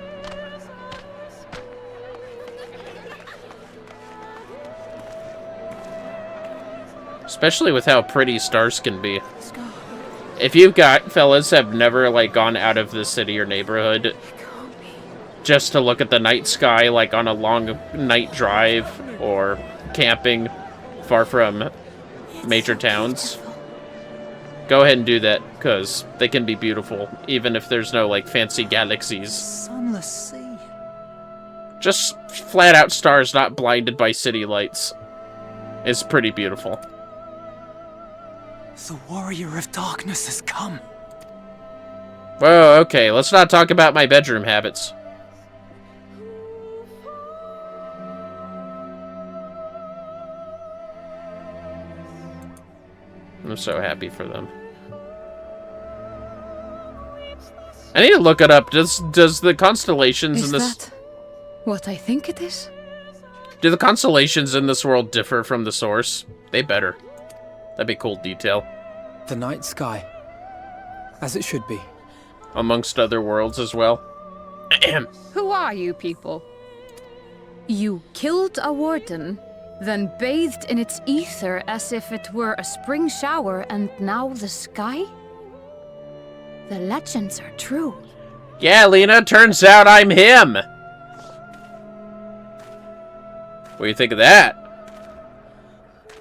Especially with how pretty stars can be. If you fellas have never, like, gone out of the city or neighborhood just to look at the night sky, like, on a long night drive or camping far from major towns, go ahead and do that, because they can be beautiful, even if there's no, like, fancy galaxies. Sunless sea. Just flat-out stars not blinded by city lights. is pretty beautiful. The Warrior of Darkness has come. Whoa, okay, let's not talk about my bedroom habits. I'm so happy for them. I need to look it up. Does the constellations in this... Is that what I think it is? Do the constellations in this world differ from the source? They better. That'd be cool detail. The night sky. As it should be. Amongst other worlds as well. Who are you people? You killed a warden, then bathed in its ether as if it were a spring shower, and now the sky? The legends are true. Yeah, Lena, turns out I'm him! What do you think of that?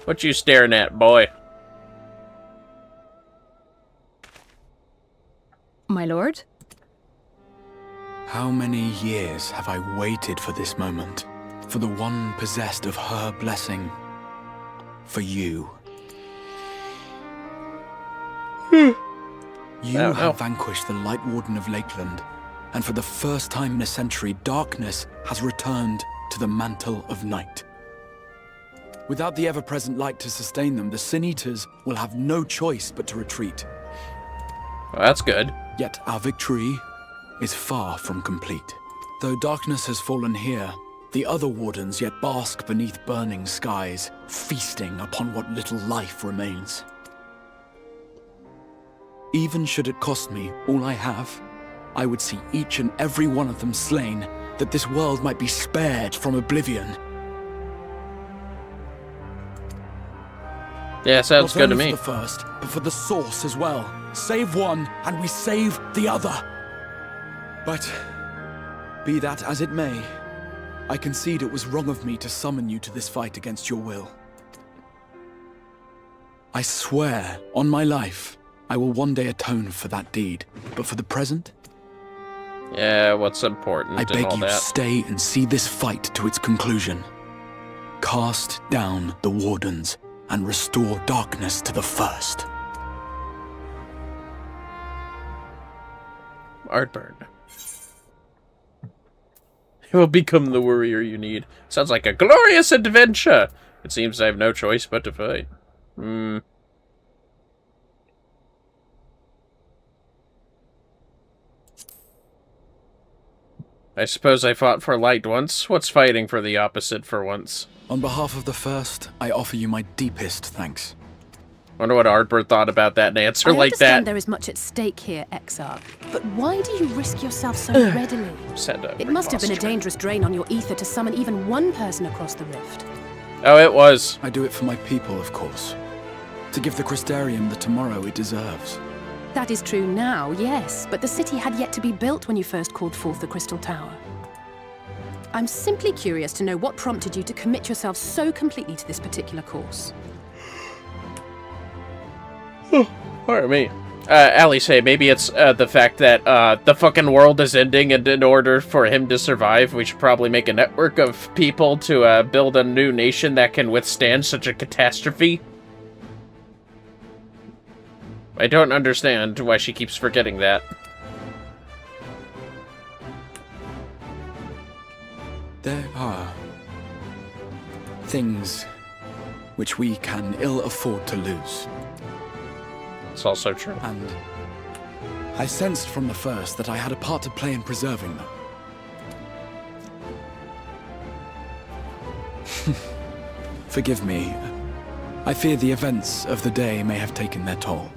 What you staring at, boy? My lord? How many years have I waited for this moment? For the one possessed of her blessing. For you. You have vanquished the Light Warden of Lakeland, and for the first time in a century, darkness has returned to the mantle of night. Without the ever-present light to sustain them, the Sin Eaters will have no choice but to retreat. Well, that's good. Yet our victory is far from complete. Though darkness has fallen here, the other wardens yet bask beneath burning skies, feasting upon what little life remains. Even should it cost me all I have, I would see each and every one of them slain, that this world might be spared from oblivion. Yeah, sounds good to me. Not only for the first, but for the source as well. Save one, and we save the other. But, be that as it may, I concede it was wrong of me to summon you to this fight against your will. I swear, on my life, I will one day atone for that deed. But for the present, yeah, what's important I beg and all you that. stay and see this fight to its conclusion. Cast down the wardens and restore darkness to the first. Artburn. He will become the warrior you need. Sounds like a glorious adventure. It seems I have no choice but to fight. I suppose I fought for light once. What's fighting for the opposite for once? On behalf of the first, I offer you my deepest thanks. Wonder what Artburn thought about that answer I like understand that. there is much at stake here, XR, but why do you risk yourself so readily? It must have been a dangerous drain on your ether to summon even one person across the rift. Oh, it was. I do it for my people, of course. To give the Crystarium the tomorrow it deserves. That is true now, yes, but the city had yet to be built when you first called forth the Crystal Tower. I'm simply curious to know what prompted you to commit yourself so completely to this particular course. Pardon me. Allie say maybe it's the fact that the fucking world is ending, and in order for him to survive, we should probably make a network of people to build a new nation that can withstand such a catastrophe. I don't understand why she keeps forgetting that. There are things which we can ill afford to lose. It's also true. And I sensed from the first that I had a part to play in preserving them. Forgive me. I fear the events of the day may have taken their toll.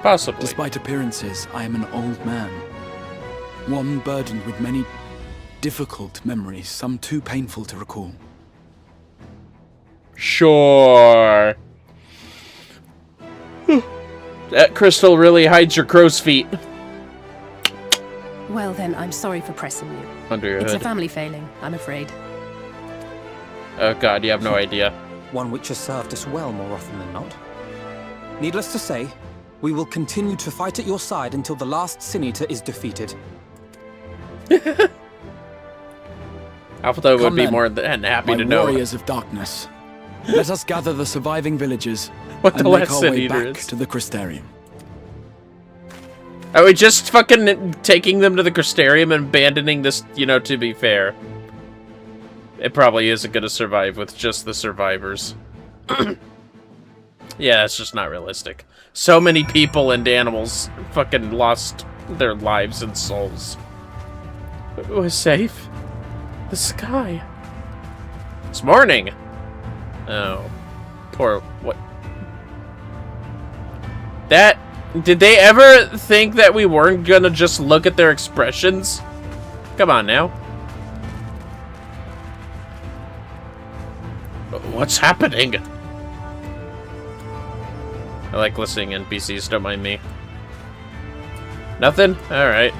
Possibly. Despite appearances, I am an old man. One burdened with many difficult memories, some too painful to recall. Sure. That crystal really hides your crow's feet. Well then, I'm sorry for pressing you. Under your It's hood. a family failing, I'm afraid. Oh god, you have no idea. One which has served us well more often than not. Needless to say, we will continue to fight at your side until the last Sin Eater is defeated. Alpha would Come be then, more than happy my to know. warriors of darkness. Let us gather the surviving villagers What and the make last our sin way eater back is. to the Crystarium. Are we just fucking taking them to the Crystarium and abandoning this, you know, to be fair? It probably isn't gonna survive with just the survivors. Yeah, it's just not realistic. So many people and animals fucking lost their lives and souls. We're safe. The sky. It's morning. Oh. Poor... what? That... Did they ever think that we weren't gonna just look at their expressions? Come on now. What's happening? I like listening NPCs, don't mind me. Nothing? Alright.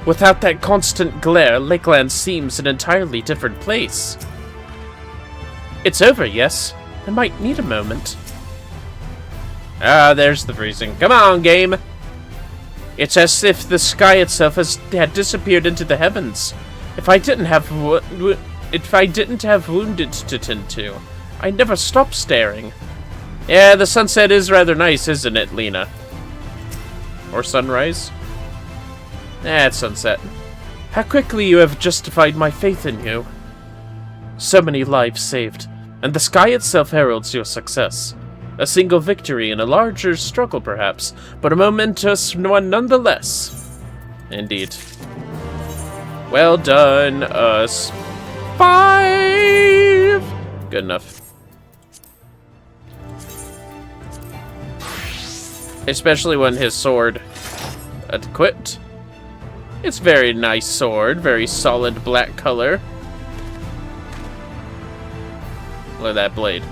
Without that constant glare, Lakeland seems an entirely different place. It's over, yes. I might need a moment. Ah, there's the freezing. Come on, game! It's as if the sky itself had disappeared into the heavens. If I didn't have wounded to tend to, I'd never stop staring. Yeah, the sunset is rather nice, isn't it, Lena? Or sunrise? It's sunset. How quickly you have justified my faith in you. So many lives saved, and the sky itself heralds your success. A single victory in a larger struggle, perhaps, but a momentous one nonetheless. Indeed. Well done, us. 5! Good enough. Especially when his sword equipped. It's very nice sword, very solid black color. Look at that blade.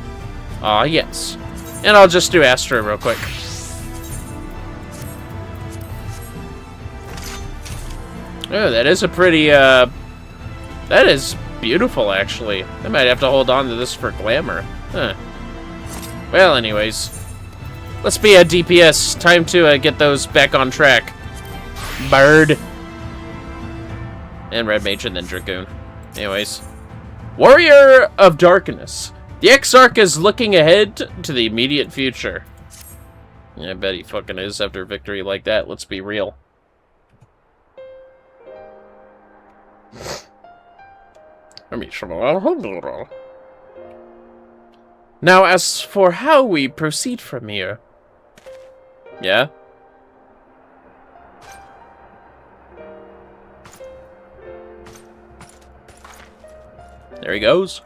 Ah, yes. And I'll just do Astra real quick. Oh, that is a pretty, that is beautiful, actually. I might have to hold on to this for glamour. Huh. Well, anyways. Let's be a DPS. Time to get those back on track. Bird. And Red Mage and then Dragoon. Anyways. Warrior of Darkness. The Exarch is looking ahead to the immediate future. Yeah, I bet he fucking is after a victory like that. Let's be real. Now, as for how we proceed from here... Yeah? There he goes.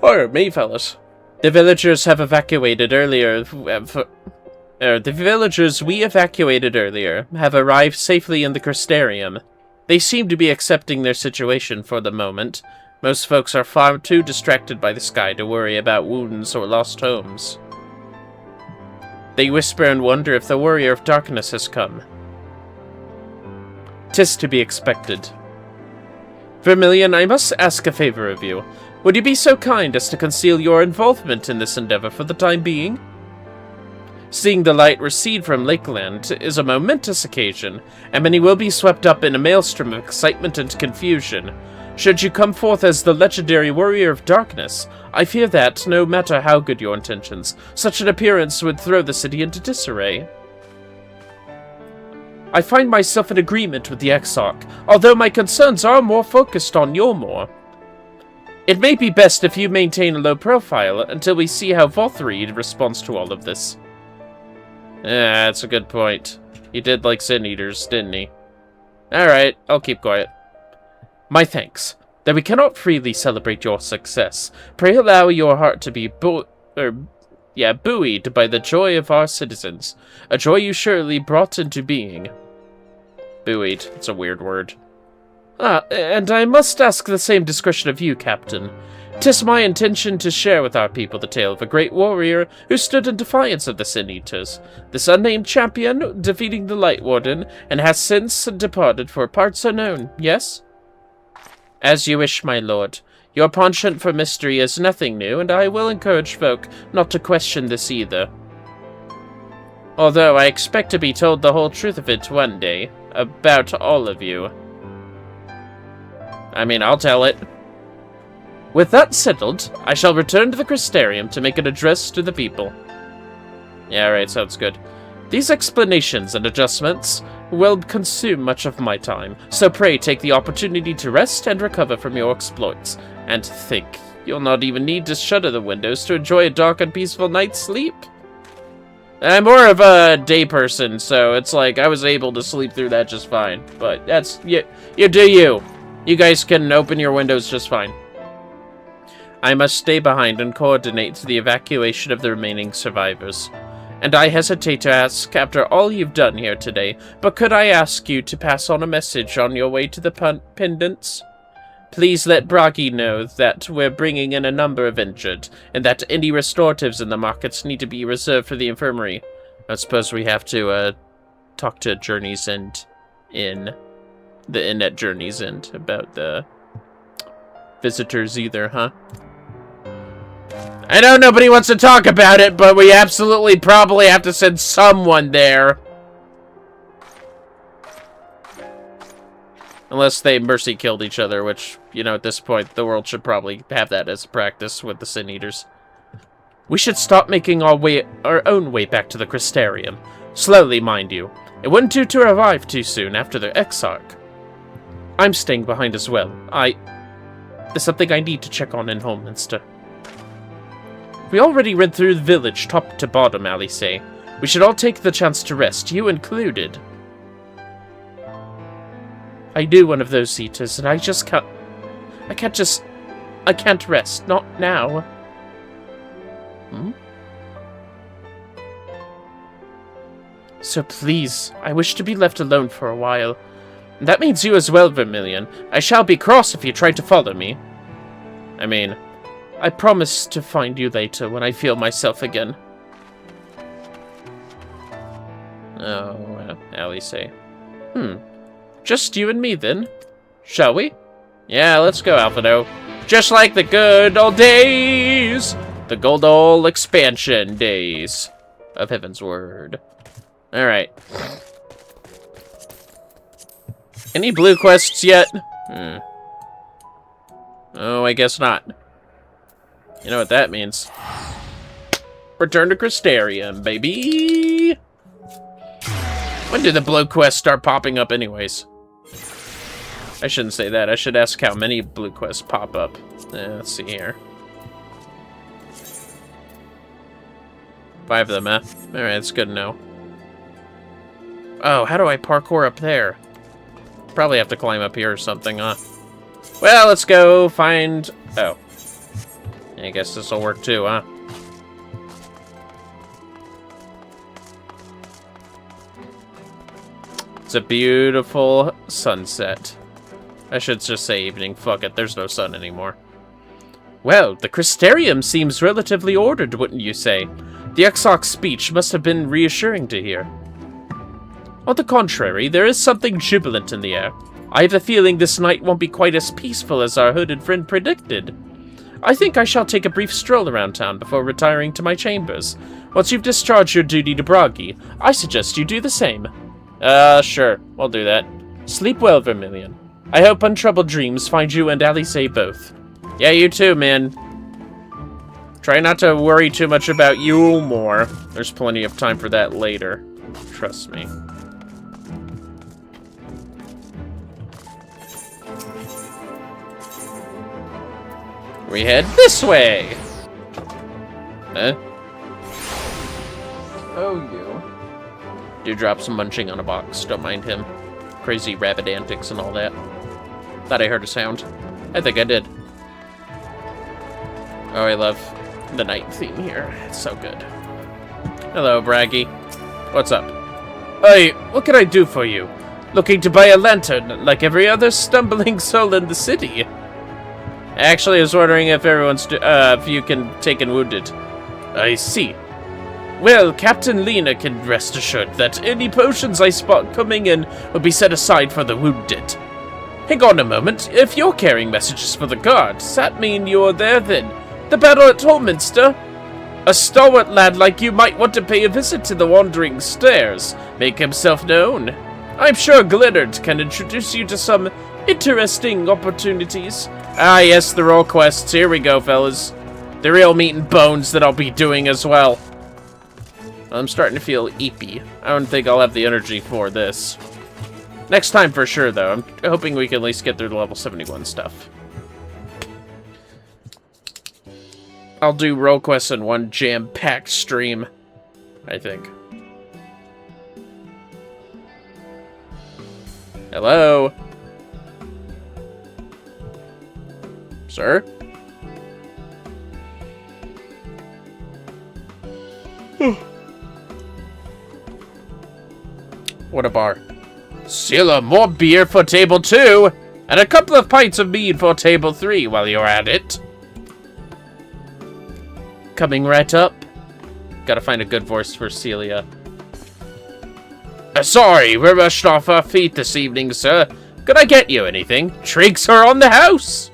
Pardon me, fellas. The villagers have evacuated earlier. The villagers we evacuated earlier have arrived safely in the Crystarium. They seem to be accepting their situation for the moment. Most folks are far too distracted by the sky to worry about wounds or lost homes. They whisper and wonder if the Warrior of Darkness has come. 'Tis to be expected. Vermillion, I must ask a favor of you. Would you be so kind as to conceal your involvement in this endeavor for the time being? Seeing the light recede from Lakeland is a momentous occasion, and many will be swept up in a maelstrom of excitement and confusion. Should you come forth as the legendary Warrior of Darkness, I fear that, no matter how good your intentions, such an appearance would throw the city into disarray. I find myself in agreement with the Exarch, although my concerns are more focused on Yulmore. It may be best if you maintain a low profile until we see how VTube responds to all of this. Yeah, that's a good point. He did like Sin Eaters, didn't he? Alright, I'll keep quiet. My thanks. Though we cannot freely celebrate your success, pray allow your heart to be buoyed by the joy of our citizens. A joy you surely brought into being. Buoyed. It's a weird word. And I must ask the same discretion of you, Captain. 'Tis my intention to share with our people the tale of a great warrior who stood in defiance of the Sin Eaters. This unnamed champion defeating the Light Warden, and has since departed for parts unknown, yes? As you wish, my lord. Your penchant for mystery is nothing new, and I will encourage folk not to question this either. Although I expect to be told the whole truth of it one day, about all of you. I mean, I'll tell it. With that settled, I shall return to the Crystarium to make an address to the people. Yeah, right, sounds good. These explanations and adjustments will consume much of my time, so pray take the opportunity to rest and recover from your exploits. And think, you'll not even need to shutter the windows to enjoy a dark and peaceful night's sleep. I'm more of a day person, so it's like I was able to sleep through that just fine. But that's, you do you. You guys can open your windows just fine. I must stay behind and coordinate the evacuation of the remaining survivors. And I hesitate to ask after all you've done here today, but could I ask you to pass on a message on your way to the pendants? Please let Bragi know that we're bringing in a number of injured, and that any restoratives in the markets need to be reserved for the infirmary. I suppose we have to, talk to Journey's End the inn at Journey's End about the visitors either, huh? I know nobody wants to talk about it, but we absolutely probably have to send someone there. Unless they mercy killed each other, which, you know, at this point, the world should probably have that as a practice with the Sin Eaters. We should start making our own way back to the Crystarium. Slowly, mind you. It wouldn't do to arrive too soon after the Exarch. I'm staying behind as well. There's something I need to check on in Homeminster. We already went through the village top to bottom, Alice. We should all take the chance to rest, you included. I knew one of those eaters, and I can't rest. Not now. So please, I wish to be left alone for a while. That means you as well, Vermillion. I shall be cross if you try to follow me. I mean, I promise to find you later when I feel myself again. Oh, well, Alice. Just you and me, then. Shall we? Yeah, let's go, Alphado. Just like the good old days! The good old expansion days of Heaven's Word. Alright. Any blue quests yet? Oh, I guess not. You know what that means. Return to Crystarium, baby! When do the blue quests start popping up anyways? I shouldn't say that. I should ask how many blue quests pop up. Let's see here. 5 of them, huh? Alright, that's good to know. Oh, how do I parkour up there? Probably have to climb up here or something, huh? Well, let's go find... Oh. I guess this'll work too, huh? It's a beautiful sunset. I should just say evening. Fuck it, there's no sun anymore. Well, the Crystarium seems relatively ordered, wouldn't you say? The Exarch's speech must have been reassuring to hear. On the contrary, there is something jubilant in the air. I have a feeling this night won't be quite as peaceful as our hooded friend predicted. I think I shall take a brief stroll around town before retiring to my chambers. Once you've discharged your duty to Bragi, I suggest you do the same. Sure. We'll do that. Sleep well, Vermillion. I hope untroubled dreams find you and Alice both. Yeah, you too, man. Try not to worry too much about Yulmore. There's plenty of time for that later. Trust me. We head this way! Huh? Oh, you. Do drop some munching on a box. Don't mind him. Crazy rabbit antics and all that. Thought I heard a sound. I think I did. Oh, I love the night theme here. It's so good. Hello, Braggy. What's up? Hey, what can I do for you? Looking to buy a lantern like every other stumbling soul in the city. Actually, I was wondering if if you can take in wounded. I see. Well, Captain Lena can rest assured that any potions I spot coming in will be set aside for the wounded. Hang on a moment. If you're carrying messages for the guard, does that mean you're there then? The battle at Homeminster? A stalwart lad like you might want to pay a visit to the Wandering Stairs. Make himself known. I'm sure Glennard can introduce you to some interesting opportunities. Ah, yes, the role quests. Here we go, fellas. The real meat and bones that I'll be doing as well. I'm starting to feel eepy. I don't think I'll have the energy for this. Next time for sure, though. I'm hoping we can at least get through the level 71 stuff. I'll do role quests in one jam-packed stream, I think. Hello? Sir? What a bar. Silla, more beer for table 2, and a couple of pints of mead for table 3 while you're at it. Coming right up. Gotta find a good voice for Celia. Sorry, we're rushed off our feet this evening, sir. Could I get you anything? Drinks are on the house!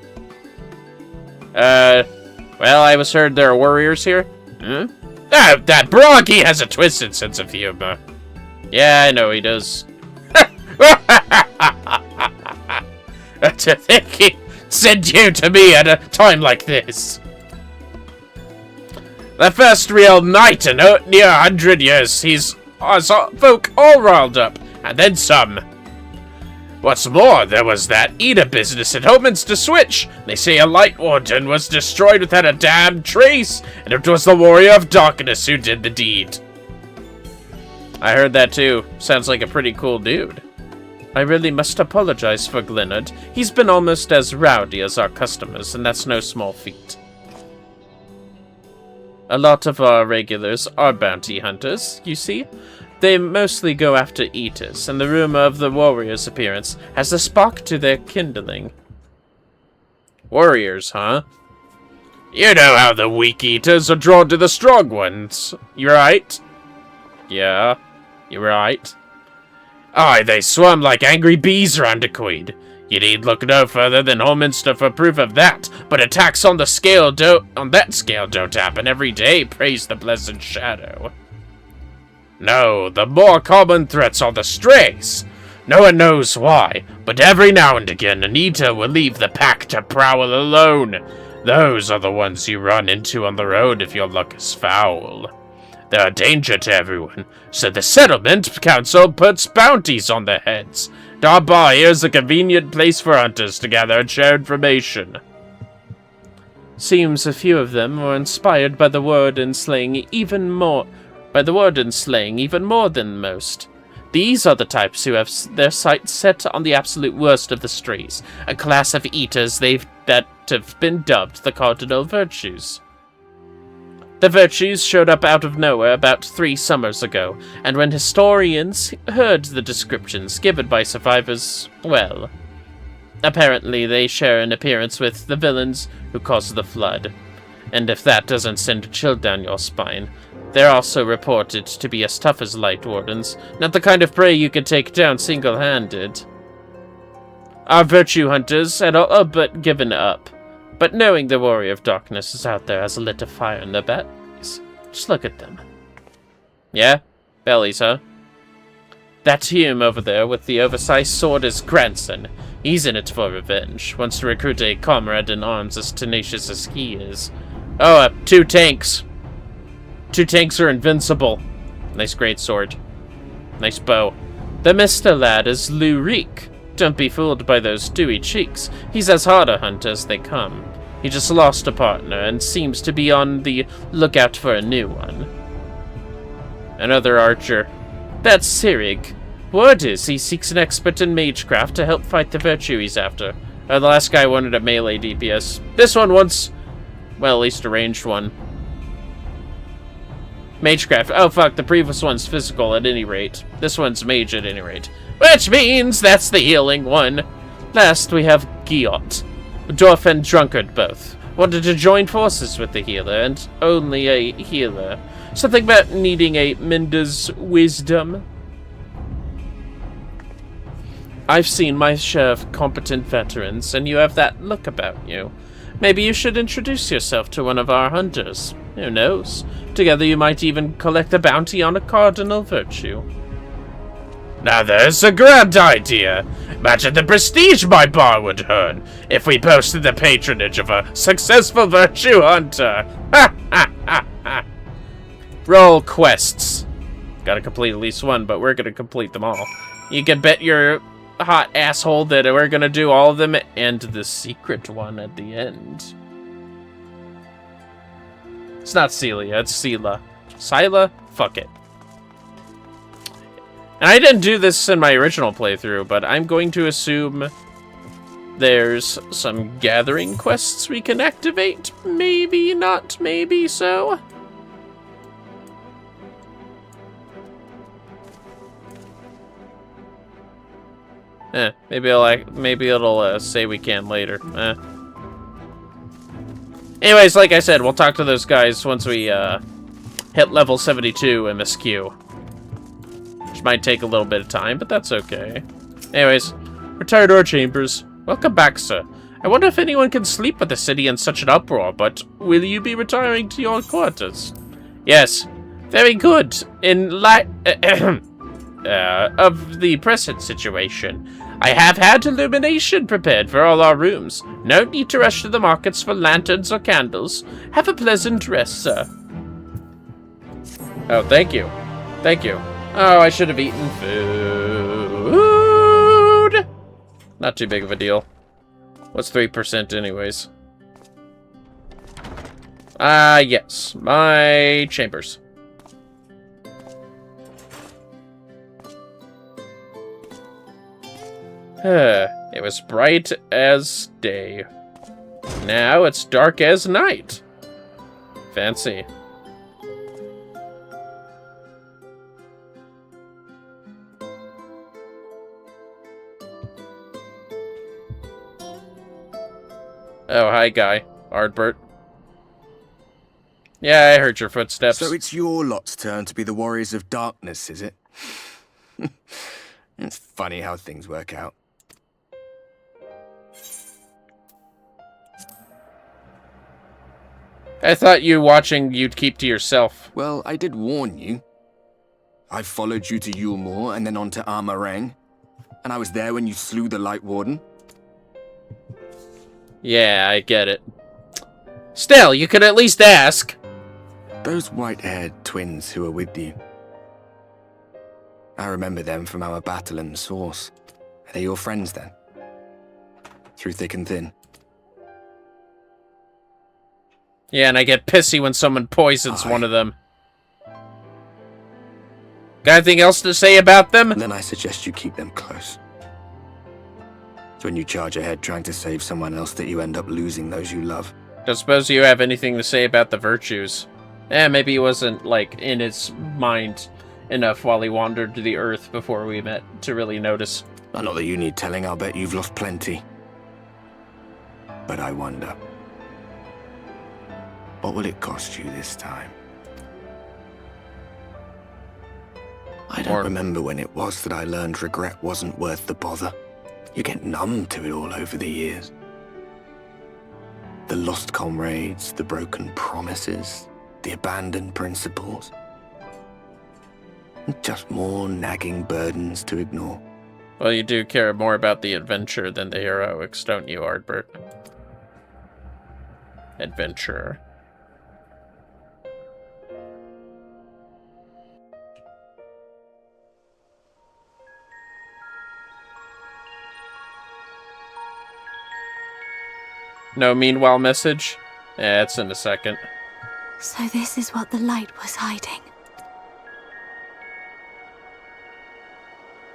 Well, I was heard there are warriors here. Hmm? Ah, that Broggy has a twisted sense of humor. Yeah, I know he does. To think he sent you to me at a time like this. The first real night in near 100 years, he's us folk all riled up, and then some. What's more, there was that Eda business at Hominster Switch. They say a light warden was destroyed without a damn trace, and it was the Warrior of Darkness who did the deed. I heard that too. Sounds like a pretty cool dude. I really must apologize for Glennard. He's been almost as rowdy as our customers, and that's no small feat. A lot of our regulars are bounty hunters, you see. They mostly go after eaters, and the rumor of the warrior's appearance has a spark to their kindling. Warriors, huh? You know how the weak eaters are drawn to the strong ones, you right? Yeah, you're right. Aye, they swarm like angry bees around a queen. You need look no further than Holminster for proof of that, but attacks on that scale don't happen every day, praise the blessed shadow. No, the more common threats are the strays. No one knows why, but every now and again an eater will leave the pack to prowl alone. Those are the ones you run into on the road if your luck is foul. They're a danger to everyone, so the settlement council puts bounties on their heads. Our bar here is a convenient place for hunters to gather and share information. Seems a few of them were inspired by the warden slaying even more than most. These are the types who have their sights set on the absolute worst of the strays, a class of eaters that have been dubbed the Cardinal Virtues. The Virtues showed up out of nowhere about 3 summers ago, and when historians heard the descriptions given by survivors, well, apparently they share an appearance with the villains who caused the flood. And if that doesn't send a chill down your spine, they're also reported to be as tough as light wardens, not the kind of prey you could take down single-handed. Our virtue hunters had all but given up, but knowing the Warrior of Darkness is out there has lit a fire in their bellies. Just look at them. Yeah? Bellies, huh? That Hume over there with the oversized sword is grandson. He's in it for revenge, wants to recruit a comrade in arms as tenacious as he is. Oh, 2 tanks. 2 tanks are invincible. Nice greatsword. Nice bow. The Mr. Lad is Lou Reek. Don't be fooled by those dewy cheeks. He's as hard a hunter as they come. He just lost a partner and seems to be on the lookout for a new one. Another archer. That's Sirig. Word is he seeks an expert in magecraft to help fight the virtue he's after. The last guy wanted a melee DPS. This one wants, well, at least a ranged one. Magecraft. Oh, fuck, the previous one's physical at any rate. This one's mage at any rate. Which means that's the healing one. Last, we have Giot. Dwarf and Drunkard both. Wanted to join forces with the healer, and only a healer. Something about needing a Minda's wisdom. I've seen my share of competent veterans, and you have that look about you. Maybe you should introduce yourself to one of our hunters. Who knows? Together you might even collect a bounty on a cardinal virtue. Now there's a grand idea. Imagine the prestige my bar would earn if we boasted the patronage of a successful virtue hunter. Ha ha ha ha. Roll quests. Gotta complete at least one, but we're gonna complete them all. You can bet your hot asshole that we're gonna do all of them and the secret one at the end. It's not Celia, it's Sela. Sila? Fuck it. And I didn't do this in my original playthrough, but I'm going to assume there's some gathering quests we can activate. Maybe not, maybe so. Maybe it'll say we can later. Anyways, like I said, we'll talk to those guys once we hit level 72 MSQ. Which might take a little bit of time, but that's okay. Anyways, retire to our chambers. Welcome back, sir. I wonder if anyone can sleep with the city in such an uproar, but will you be retiring to your quarters? Yes. Very good. In light of the present situation, I have had illumination prepared for all our rooms. No need to rush to the markets for lanterns or candles. Have a pleasant rest, sir. Oh, thank you. Thank you. Oh, I should have eaten food. Not too big of a deal. What's 3% anyways? Yes. My chambers. It was bright as day. Now it's dark as night. Fancy. Oh, hi, guy. Ardbert. Yeah, I heard your footsteps. So it's your lot's turn to be the warriors of darkness, is it? It's funny how things work out. I thought you watching you'd keep to yourself. Well, I did warn you. I followed you to Yulmore and then on to Armarang. And I was there when you slew the Light Warden. Yeah, I get it. Still, you could at least ask. Those white-haired twins who were with you. I remember them from our battle in the Source. Are they your friends then? Through thick and thin? Yeah, and I get pissy when someone poisons one of them. Got anything else to say about them? Then I suggest you keep them close. It's when you charge ahead trying to save someone else that you end up losing those you love. Don't suppose you have anything to say about the virtues. Maybe he wasn't, like, in his mind enough while he wandered to the earth before we met to really notice. Not that you need telling, I'll bet you've lost plenty. But I wonder, what will it cost you this time? I don't remember when it was that I learned regret wasn't worth the bother. You get numb to it all over the years. The lost comrades, the broken promises, the abandoned principles. Just more nagging burdens to ignore. Well, you do care more about the adventure than the heroics, don't you, Ardbert? Adventurer. No meanwhile message? Yeah, it's in a second. So this is what the light was hiding.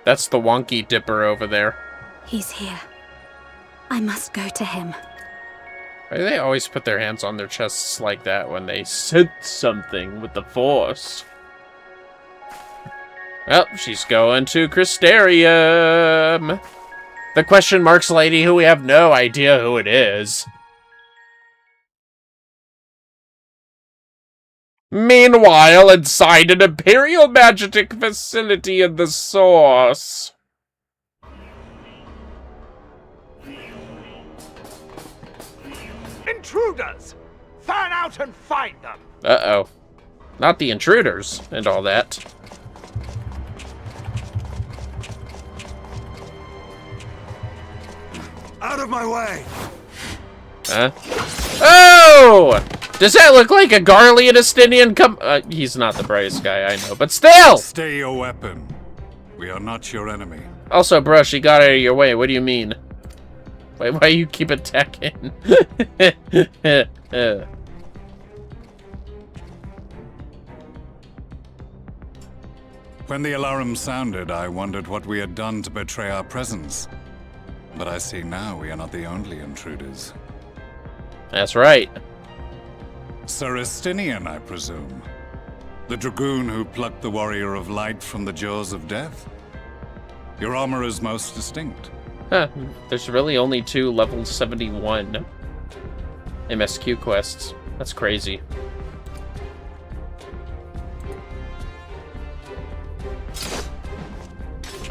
That's the wonky dipper over there. He's here. I must go to him. Why do they always put their hands on their chests like that when they sense something with the Force? Well, she's going to Crystarium. The question marks lady who we have no idea who it is. Meanwhile, inside an Imperial Magic facility in the Source. Intruders! Fan out and find them! Uh-oh. Not the intruders and all that. Out of my way! Huh? Oh! Does that look like a Garlean Estinian he's not the brightest guy, I know, but still! Stay your weapon. We are not your enemy. Also, bro, she got out of your way. What do you mean? Why you keep attacking? When the alarm sounded, I wondered what we had done to betray our presence. But I see now we are not the only intruders. That's right. Sir Estinian, I presume. The dragoon who plucked the Warrior of Light from the jaws of death? Your armor is most distinct. Huh. There's really only 2 level 71 MSQ quests. That's crazy.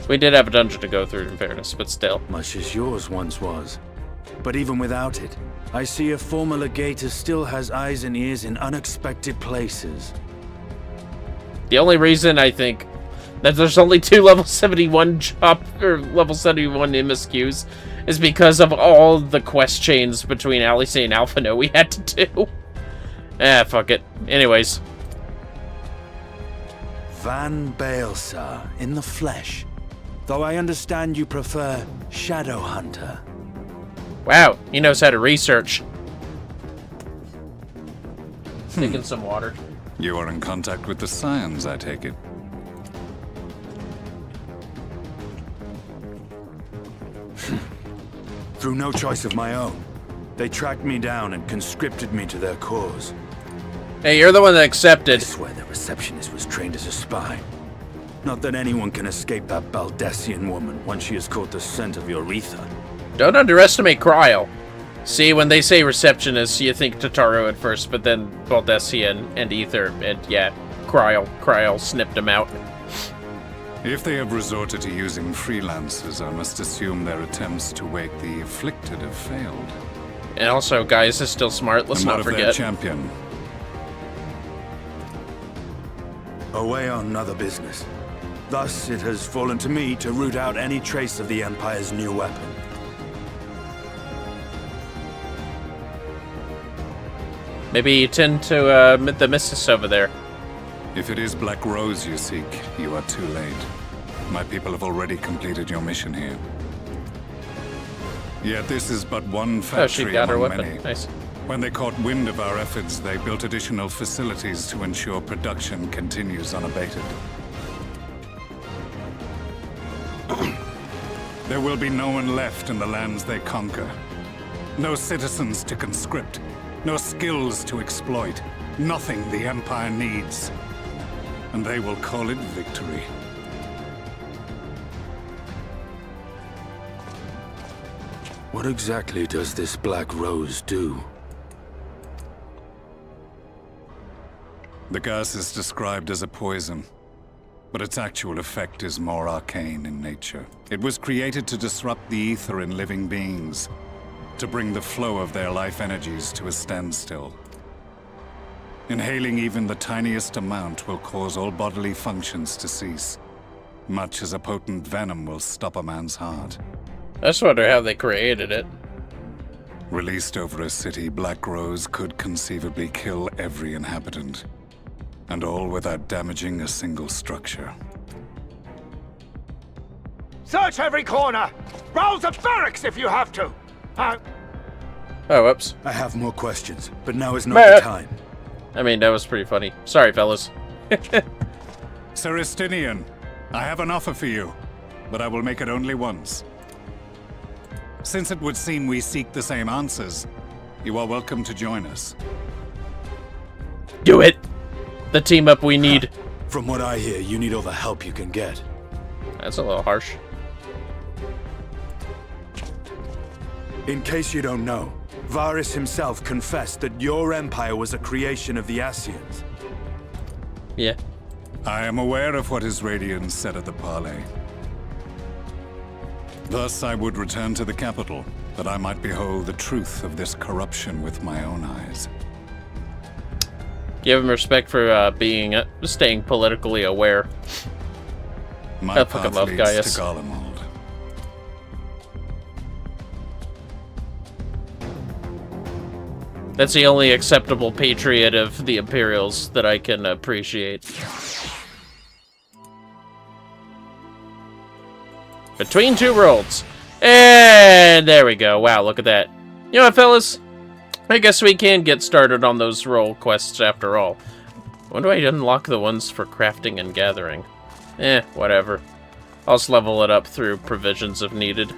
We did have a dungeon to go through, in fairness, but still. Much as yours once was. But even without it, I see a former legator still has eyes and ears in unexpected places. The only reason I think that there's only 2 level 71 level 71 MSQs is because of all the quest chains between Alice and Alphino we had to do. Fuck it. Anyways. Van Baelsar, in the flesh. Though I understand you prefer Shadow Hunter. Wow, he knows how to research. Taking some water. You are in contact with the Scions, I take it. Through no choice of my own. They tracked me down and conscripted me to their cause. Hey, you're the one that accepted. I swear the receptionist was trained as a spy. Not that anyone can escape that Baldessian woman once she has caught the scent of your ether. Don't underestimate Cryle. See, when they say receptionist, you think Totaro at first, but then Baldessian and Ether, and yeah, Cryle snipped him out. If they have resorted to using freelancers, I must assume their attempts to wake the afflicted have failed. And also, Gaius is still smart, let's not forget. Their champion? Away on other business. Thus, it has fallen to me to root out any trace of the Empire's new weapon. Maybe you tend to the missus over there. If it is Black Rose you seek, you are too late. My people have already completed your mission here. Yet this is but one factory. Oh, she got her among weapon. many. Nice. When they caught wind of our efforts, they built additional facilities to ensure production continues unabated. There will be no one left in the lands they conquer. No citizens to conscript. No skills to exploit. Nothing the Empire needs. And they will call it victory. What exactly does this Black Rose do? The gas is described as a poison, but its actual effect is more arcane in nature. It was created to disrupt the ether in living beings, to bring the flow of their life energies to a standstill. Inhaling even the tiniest amount will cause all bodily functions to cease, much as a potent venom will stop a man's heart. I just wonder how they created it. Released over a city, Black Rose could conceivably kill every inhabitant, and all without damaging a single structure. Search every corner! Rouse the barracks if you have to! Oh, whoops. I have more questions, but now is not the time. I mean, that was pretty funny. Sorry, fellas. Sir Estinian, I have an offer for you, but I will make it only once. Since it would seem we seek the same answers, you are welcome to join us. Do it! The team up we need. From what I hear, you need all the help you can get. That's a little harsh. In case you don't know, Varys himself confessed that your empire was a creation of the Ascians. Yeah. I am aware of what his Radiance said at the parley. Thus I would return to the capital, that I might behold the truth of this corruption with my own eyes. Give him respect for staying politically aware. My I fucking path love leads Gaius. to Garlemald. That's the only acceptable patriot of the Imperials that I can appreciate. Between two worlds. And there we go. Wow, look at that. You know what, fellas? I guess we can get started on those role quests after all. When do I unlock the ones for crafting and gathering? Whatever. I'll just level it up through provisions if needed.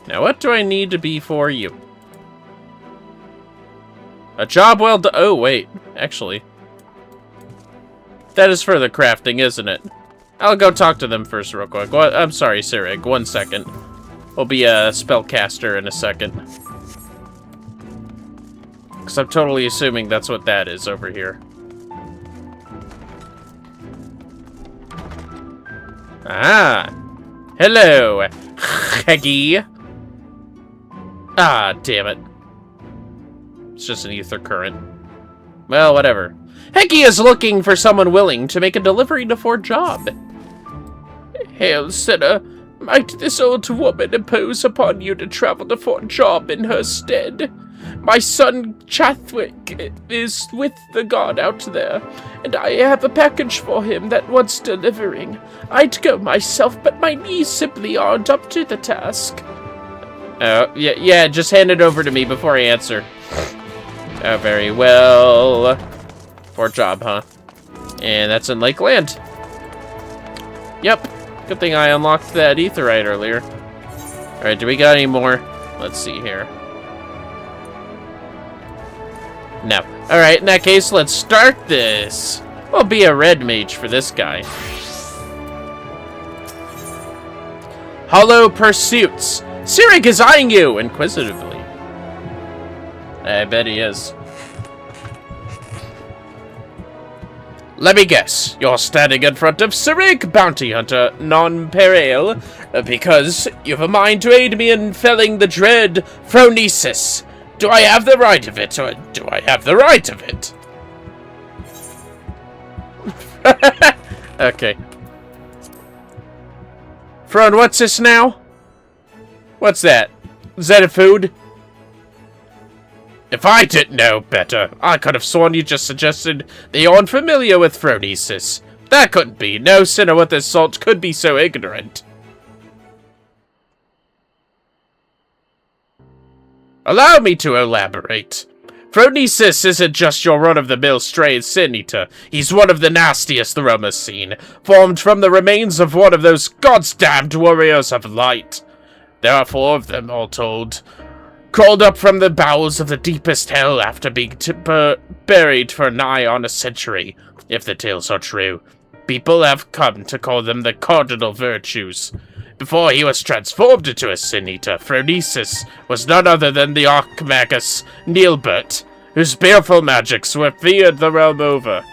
Now, what do I need to be for you? A job well done. Oh, wait. Actually. That is for the crafting, isn't it? I'll go talk to them first real quick. I'm sorry, Sirig. 1 second. We'll be a spellcaster in a second. Because I'm totally assuming that's what that is over here. Ah! Hello, Heggy. Ah, damn it. It's just an ether current. Well, whatever. Heggy is looking for someone willing to make a delivery to Fort Job. Hail, sinner. Might this old woman impose upon you to travel to Fort Job in her stead? My son Chathwick is with the god out there, and I have a package for him that wants delivering. I'd go myself, but my knees simply aren't up to the task. Oh, yeah, just hand it over to me before I answer. Oh, very well. Fort Job, huh? And that's in Lakeland. Yep. Good thing I unlocked that etherite earlier. Alright, do we got any more? Let's see here. No. Alright, in that case, let's start this. We'll be a red mage for this guy. Hollow Pursuits. Sirig is eyeing you inquisitively. I bet he is. Let me guess, you're standing in front of Sirig, bounty hunter non-peril, because you've a mind to aid me in felling the dread Phronesis. Do I have the right of it, or do I have the right of it? Okay. Fron, what's this now? What's that? Is that a food? If I didn't know better, I could have sworn you just suggested that you're unfamiliar with Phronesis. That couldn't be. No sinner with this salt could be so ignorant. Allow me to elaborate. Phronesis isn't just your run-of-the-mill stray sin eater. He's one of the nastiest the realm has seen, formed from the remains of one of those goddamned warriors of light. There are 4 of them, all told. Crawled up from the bowels of the deepest hell after being buried for nigh on a century, if the tales are true. People have come to call them the cardinal virtues. Before he was transformed into a sin-eater, Phronesis was none other than the Archmagus Neilbert, whose baleful magics were feared the realm over.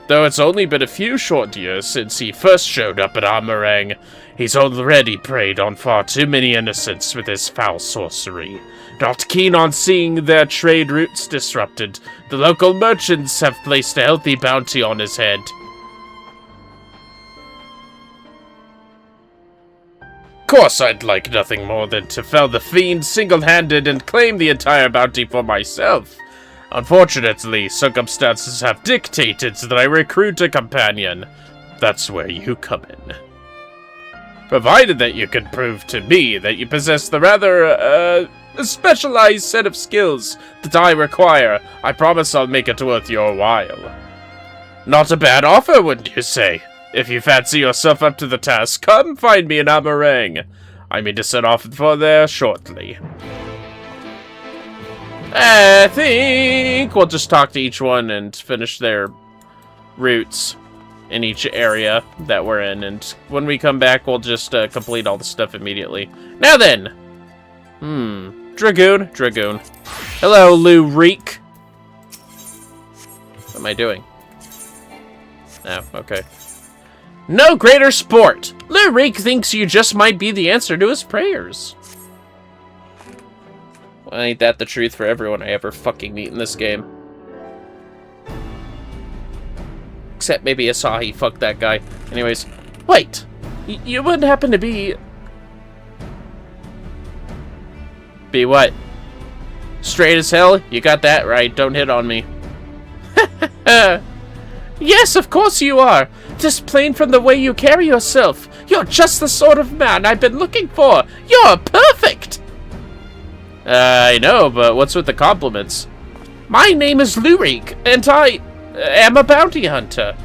Though it's only been a few short years since he first showed up at Armorang, he's already preyed on far too many innocents with his foul sorcery. Not keen on seeing their trade routes disrupted, the local merchants have placed a healthy bounty on his head. Of course, I'd like nothing more than to fell the fiend single-handed and claim the entire bounty for myself. Unfortunately, circumstances have dictated that I recruit a companion. That's where you come in. Provided that you can prove to me that you possess the rather, specialized set of skills that I require, I promise I'll make it worth your while. Not a bad offer, wouldn't you say? If you fancy yourself up to the task, come find me in Armorang. I mean to set off for there shortly. I think we'll just talk to each one and finish their routes in each area that we're in, and when we come back, we'll just complete all the stuff immediately. Now then! Dragoon. Hello, Lou Reek. What am I doing? Oh, okay. No greater sport! Lou Reek thinks you just might be the answer to his prayers. Well, ain't that the truth for everyone I ever fucking meet in this game? Except maybe Asahi, fuck that guy. Anyways, wait! You wouldn't happen to be... Be what? Straight as hell? You got that right. Don't hit on me. Yes, of course you are. Just plain from the way you carry yourself. You're just the sort of man I've been looking for. You're perfect. I know, but what's with the compliments? My name is Lurik, and I am a bounty hunter.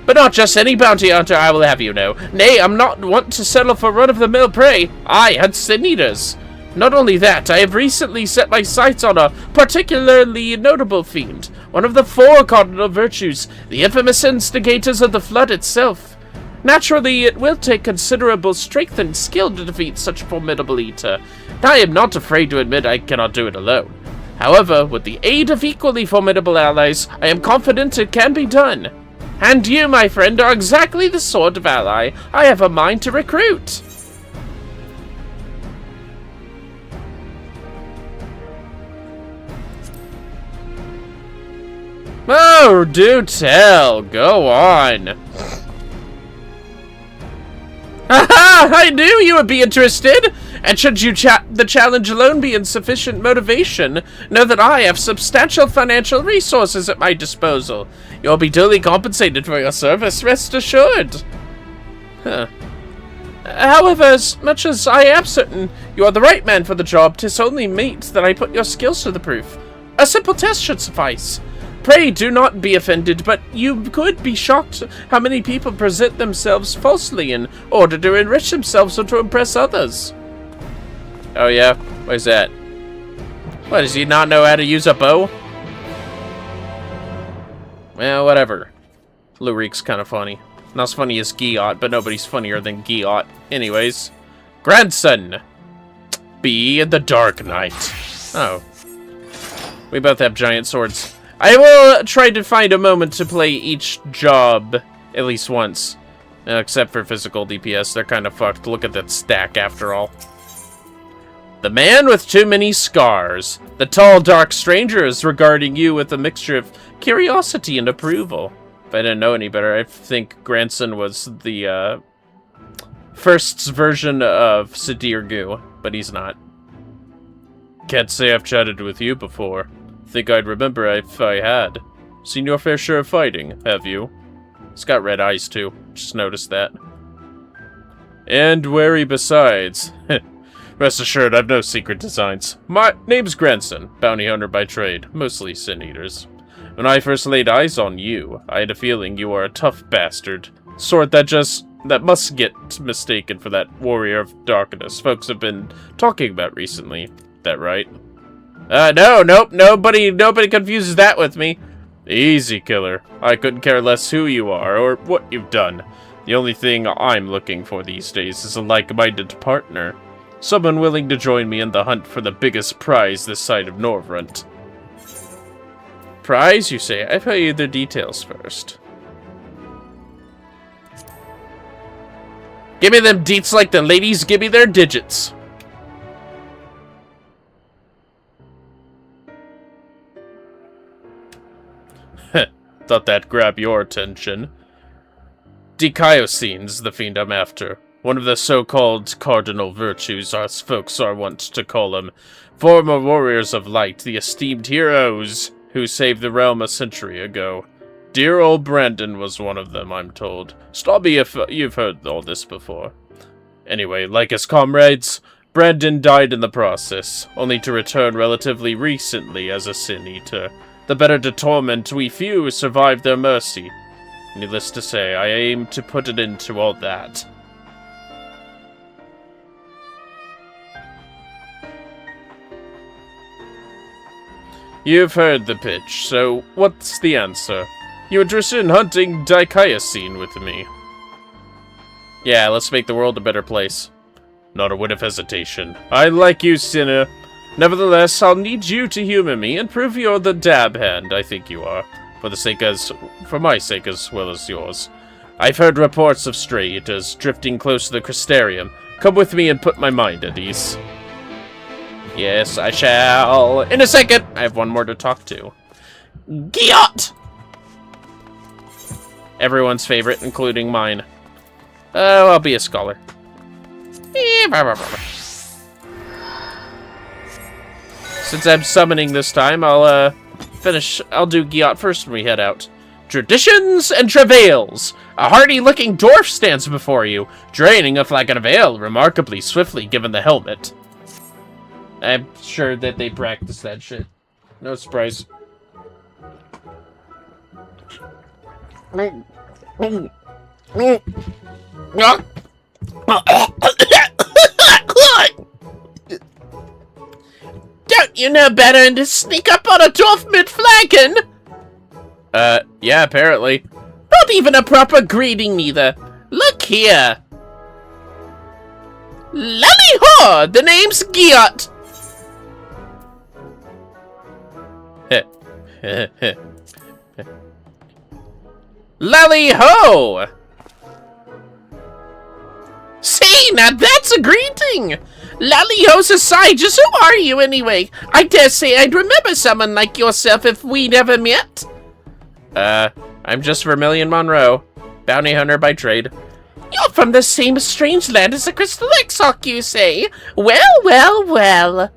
But not just any bounty hunter, I will have you know. Nay, I'm not one to settle for run-of-the-mill prey. I hunt sin eaters. Not only that, I have recently set my sights on a particularly notable fiend, one of the 4 cardinal virtues, the infamous instigators of the flood itself. Naturally, it will take considerable strength and skill to defeat such a formidable eater, and I am not afraid to admit I cannot do it alone. However, with the aid of equally formidable allies, I am confident it can be done. And you, my friend, are exactly the sort of ally I have a mind to recruit. Oh, do tell. Go on. Haha! I knew you would be interested! And should the challenge alone be insufficient motivation, know that I have substantial financial resources at my disposal. You'll be duly compensated for your service, rest assured. Huh. However, as much as I am certain you are the right man for the job, 'tis only meet that I put your skills to the proof. A simple test should suffice. Pray do not be offended, but you could be shocked how many people present themselves falsely in order to enrich themselves or to impress others. Oh yeah? Where's that? What, does he not know how to use a bow? Well, whatever. Lurik's kind of funny. Not as funny as Giot, but nobody's funnier than Giot. Anyways. Grandson! Be the Dark Knight. Oh. We both have giant swords. I will try to find a moment to play each job at least once. Except for physical DPS, they're kind of fucked. Look at that stack after all. The man with too many scars. The tall, dark stranger is regarding you with a mixture of curiosity and approval. If I didn't know any better, I think Grandson was the first version of Sadir Gu, but he's not. Can't say I've chatted with you before. Think I'd remember if I had. Seen your fair share of fighting, have you? He's got red eyes too, just noticed that. And wary besides. Rest assured, I've no secret designs. My name's Grandson, bounty hunter by trade, mostly sin eaters. When I first laid eyes on you, I had a feeling you are a tough bastard. Sort that must get mistaken for that warrior of darkness folks have been talking about recently. That right? Nope, nobody confuses that with me. Easy, killer. I couldn't care less who you are or what you've done. The only thing I'm looking for these days is a like-minded partner. Someone willing to join me in the hunt for the biggest prize this side of Norvrund. Prize, you say? I'll tell you the details first. Give me them deets like the ladies give me their digits. Thought that'd grab your attention. Decaiocene's the fiend I'm after. One of the so-called cardinal virtues, us folks are wont to call them. Former warriors of light, the esteemed heroes who saved the realm a century ago. Dear old Brandon was one of them, I'm told. Stop me if you've heard all this before. Anyway, like his comrades, Brandon died in the process, only to return relatively recently as a sin eater. The better to torment, we few survive their mercy. Needless to say, I aim to put an end to all that. You've heard the pitch, so what's the answer? You interested in hunting Decaiocened with me? Yeah, let's make the world a better place. Not a whit of hesitation. I like you, sinner. Nevertheless, I'll need you to humor me and prove you're the dab hand I think you are, for my sake as well as yours. I've heard reports of stray eaters drifting close to the Crystarium. Come with me and put my mind at ease. Yes, I shall. In a second! I have one more to talk to. Giot! Everyone's favorite, including mine. Oh, I'll be a scholar. Since I'm summoning this time, I'll do Giot first when we head out. Traditions and travails! A hardy-looking dwarf stands before you, draining a flagon of ale remarkably swiftly given the helmet. I'm sure that they practice that shit. No surprise. Don't you know better than to sneak up on a dwarf mid-flagon? Yeah, apparently. Not even a proper greeting, neither. Look here. Lally-ho! The name's Giot! Lally-ho! See, now that's a greeting! Lally-ho's aside, just who are you anyway? I dare say I'd remember someone like yourself if we'd ever met. I'm just Vermillion Monroe, bounty hunter by trade. You're from the same strange land as the Crystal Exarch, you say? Well, well, well.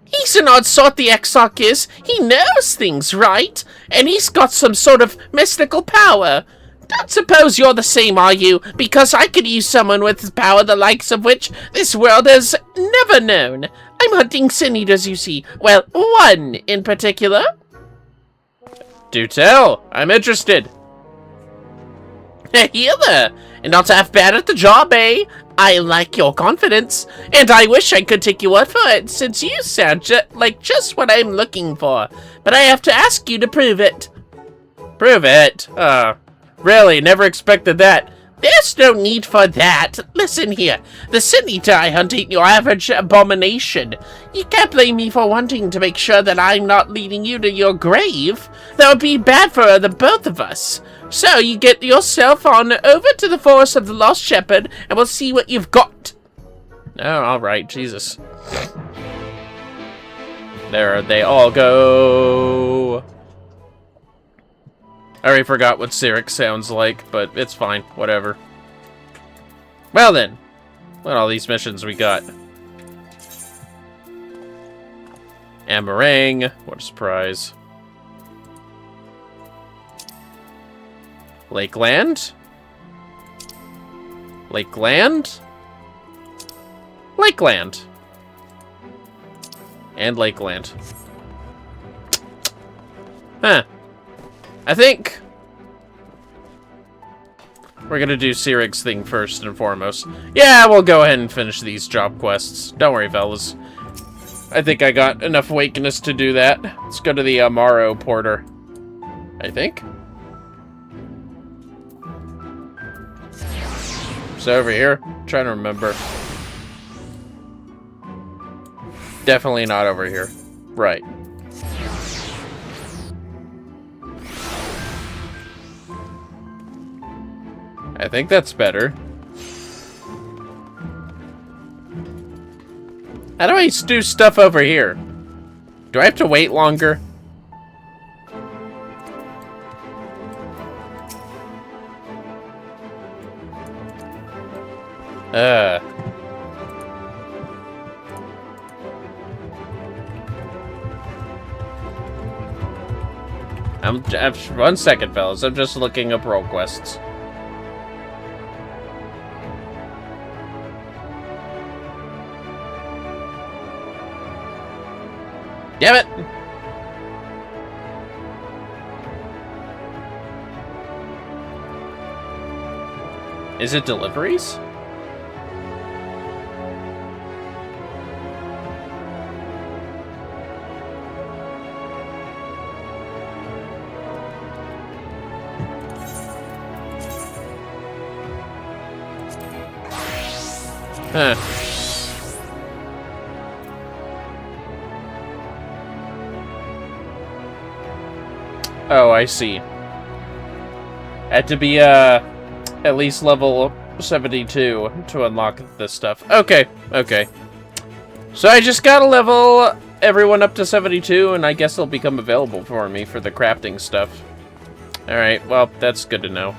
He's an odd sort, the Exarch is. He knows things, right? And he's got some sort of mystical power. Don't suppose you're the same, are you? Because I could use someone with power the likes of which this world has never known. I'm hunting sin eaters, you see. Well, one in particular. Do tell. I'm interested. Here there. And not half bad at the job, eh? I like your confidence. And I wish I could take your word for it, since you sound like just what I'm looking for. But I have to ask you to prove it. Prove it? Really, never expected that. There's no need for that. Listen here. The sin eater I hunt ain't your average abomination. You can't blame me for wanting to make sure that I'm not leading you to your grave. That would be bad for the both of us. So you get yourself on over to the Forest of the Lost Shepherd, and we'll see what you've got. Oh, alright, Jesus. There they all go. I already forgot what Cyric sounds like, but it's fine. Whatever. Well then. Look at all these missions we got. Amarang. What a surprise. Lakeland? Lakeland? Lakeland. And Lakeland. Huh. I think we're gonna do Cyric's thing first and foremost. Yeah, we'll go ahead and finish these job quests. Don't worry, fellas. I think I got enough awakeness to do that. Let's go to the Amaro Porter. I think. It's over here. I'm trying to remember. Definitely not over here. Right. I think that's better. How do I do stuff over here? Do I have to wait longer? One second, fellas. I'm just looking up role quests. Damn it! Is it deliveries? Huh. Oh, I see. Had to be, at least level 72 to unlock this stuff. Okay, okay. So I just gotta level everyone up to 72, and I guess they'll become available for me for the crafting stuff. Alright, well, that's good to know.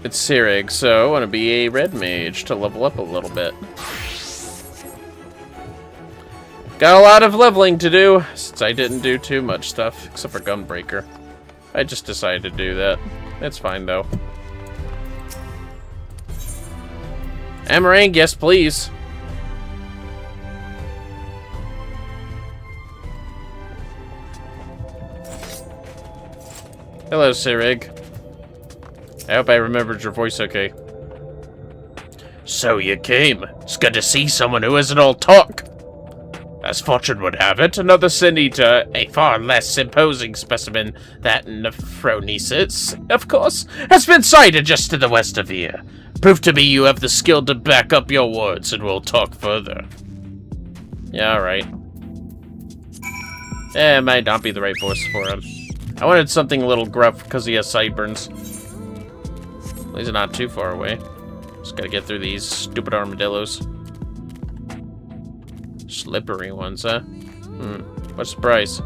It's Sirig, so I want to be a red mage to level up a little bit. Got a lot of leveling to do, since I didn't do too much stuff, except for Gunbreaker. I just decided to do that. It's fine, though. Amarang, yes, please. Hello, Sirig. I hope I remembered your voice okay. So you came. It's good to see someone who isn't all talk. As fortune would have it, another Sin-Eater, a far less imposing specimen than Phronesis, of course, has been sighted just to the west of here. Prove to me you have the skill to back up your words, and we'll talk further. Yeah, alright. It might not be the right voice for him. I wanted something a little gruff because he has sideburns. He's not too far away. Just gotta get through these stupid armadillos. Slippery ones, huh? What's the price?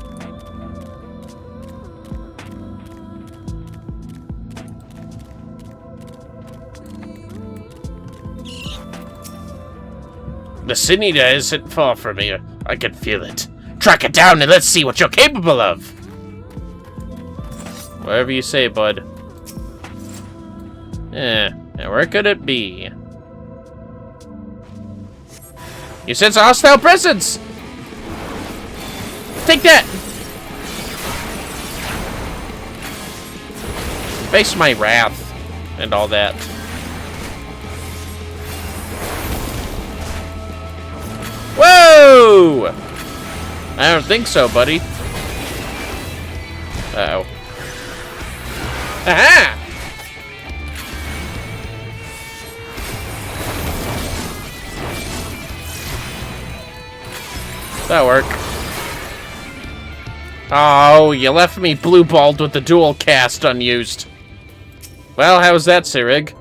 The Sin-Eater isn't far from here. I can feel it. Track it down and let's see what you're capable of. Whatever you say, bud. Now where could it be? You sense a hostile presence! Take that! Face my wrath and all that. Whoa! I don't think so, buddy. Uh-oh. Aha! That'll work. Oh, you left me blue-balled with the dual cast unused. Well, how's that, Sirig?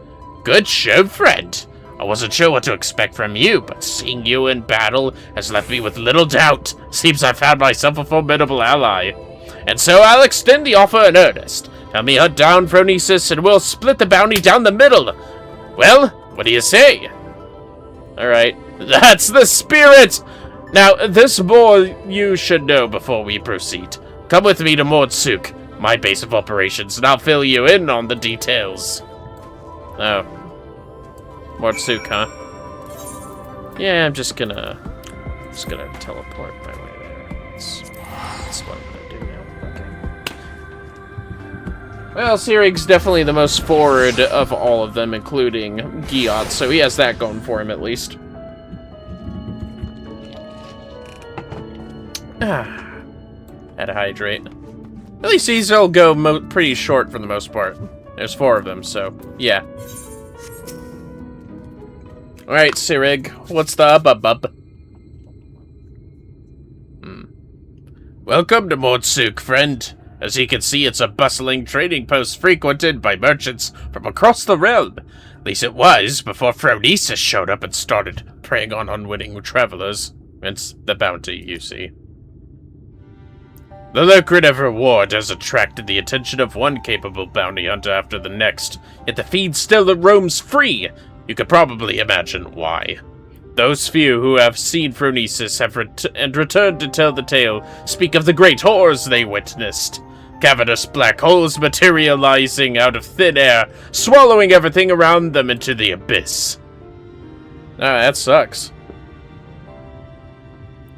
Good show, friend. I wasn't sure what to expect from you, but seeing you in battle has left me with little doubt. Seems I found myself a formidable ally. And so I'll extend the offer in earnest. Help me hunt down Phronesis and we'll split the bounty down the middle. Well, what do you say? Alright. That's the spirit! Now, this more you should know before we proceed. Come with me to Mordsuk, my base of operations, and I'll fill you in on the details. Oh. Mordsuk, huh? Yeah, I'm just gonna teleport my way there. That's what I'm gonna do now. Okay. Well, Sirig's definitely the most forward of all of them, including Giot, so he has that going for him at least. Had to hydrate. At least these will go pretty short for the most part. There's 4 of them, so yeah. Alright, Sirig, what's the bub? Welcome to Mordsuk, friend. As you can see, it's a bustling trading post frequented by merchants from across the realm. At least it was before Phronesis showed up and started preying on unwitting travelers. It's the bounty, you see. The lucrative reward has attracted the attention of one capable bounty hunter after the next, yet the feed still roams free. You could probably imagine why. Those few who have seen Phronesis and returned to tell the tale speak of the great horrors they witnessed. Cavernous black holes materializing out of thin air, swallowing everything around them into the abyss. Ah, that sucks.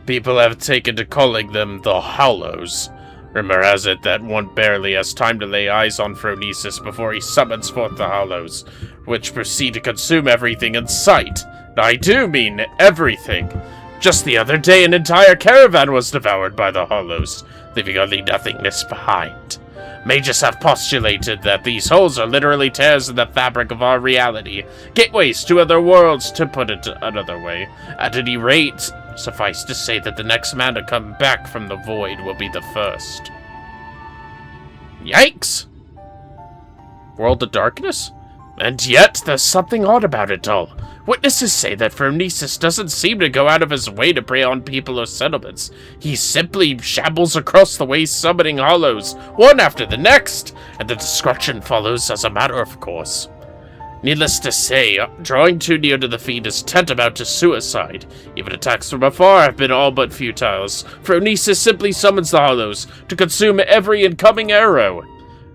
People have taken to calling them the Hollows. Rumor has it that one barely has time to lay eyes on Phronesis before he summons forth the Hollows, which proceed to consume everything in sight. I do mean everything. Just the other day, an entire caravan was devoured by the Hollows, leaving only nothingness behind. Mages have postulated that these holes are literally tears in the fabric of our reality, gateways to other worlds, to put it another way. At any rate, suffice to say that the next man to come back from the void will be the first. Yikes! World of Darkness? And yet, there's something odd about it all. Witnesses say that Phronesis doesn't seem to go out of his way to prey on people or settlements. He simply shambles across the way summoning hollows, one after the next, and the destruction follows as a matter of course. Needless to say, drawing too near to the feed is tantamount to suicide. Even attacks from afar have been all but futile. Phronesis simply summons the Hollows to consume every incoming arrow.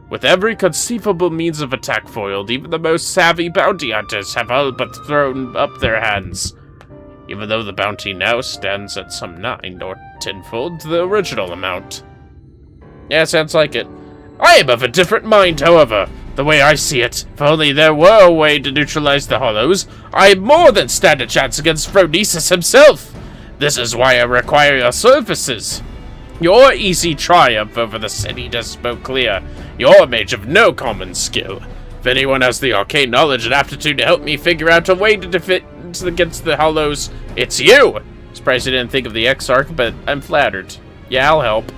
With every conceivable means of attack foiled, even the most savvy bounty hunters have all but thrown up their hands. Even though the bounty now stands at some 9 or 10-fold the original amount. Yeah, sounds like it. I am of a different mind, however. The way I see it, if only there were a way to neutralize the Hollows, I more than stand a chance against Phronesis himself. This is why I require your services. Your easy triumph over the city does smoke clear. You're a mage of no common skill. If anyone has the arcane knowledge and aptitude to help me figure out a way to defend against the Hollows, it's you! Surprised I didn't think of the Exarch, but I'm flattered. Yeah, I'll help.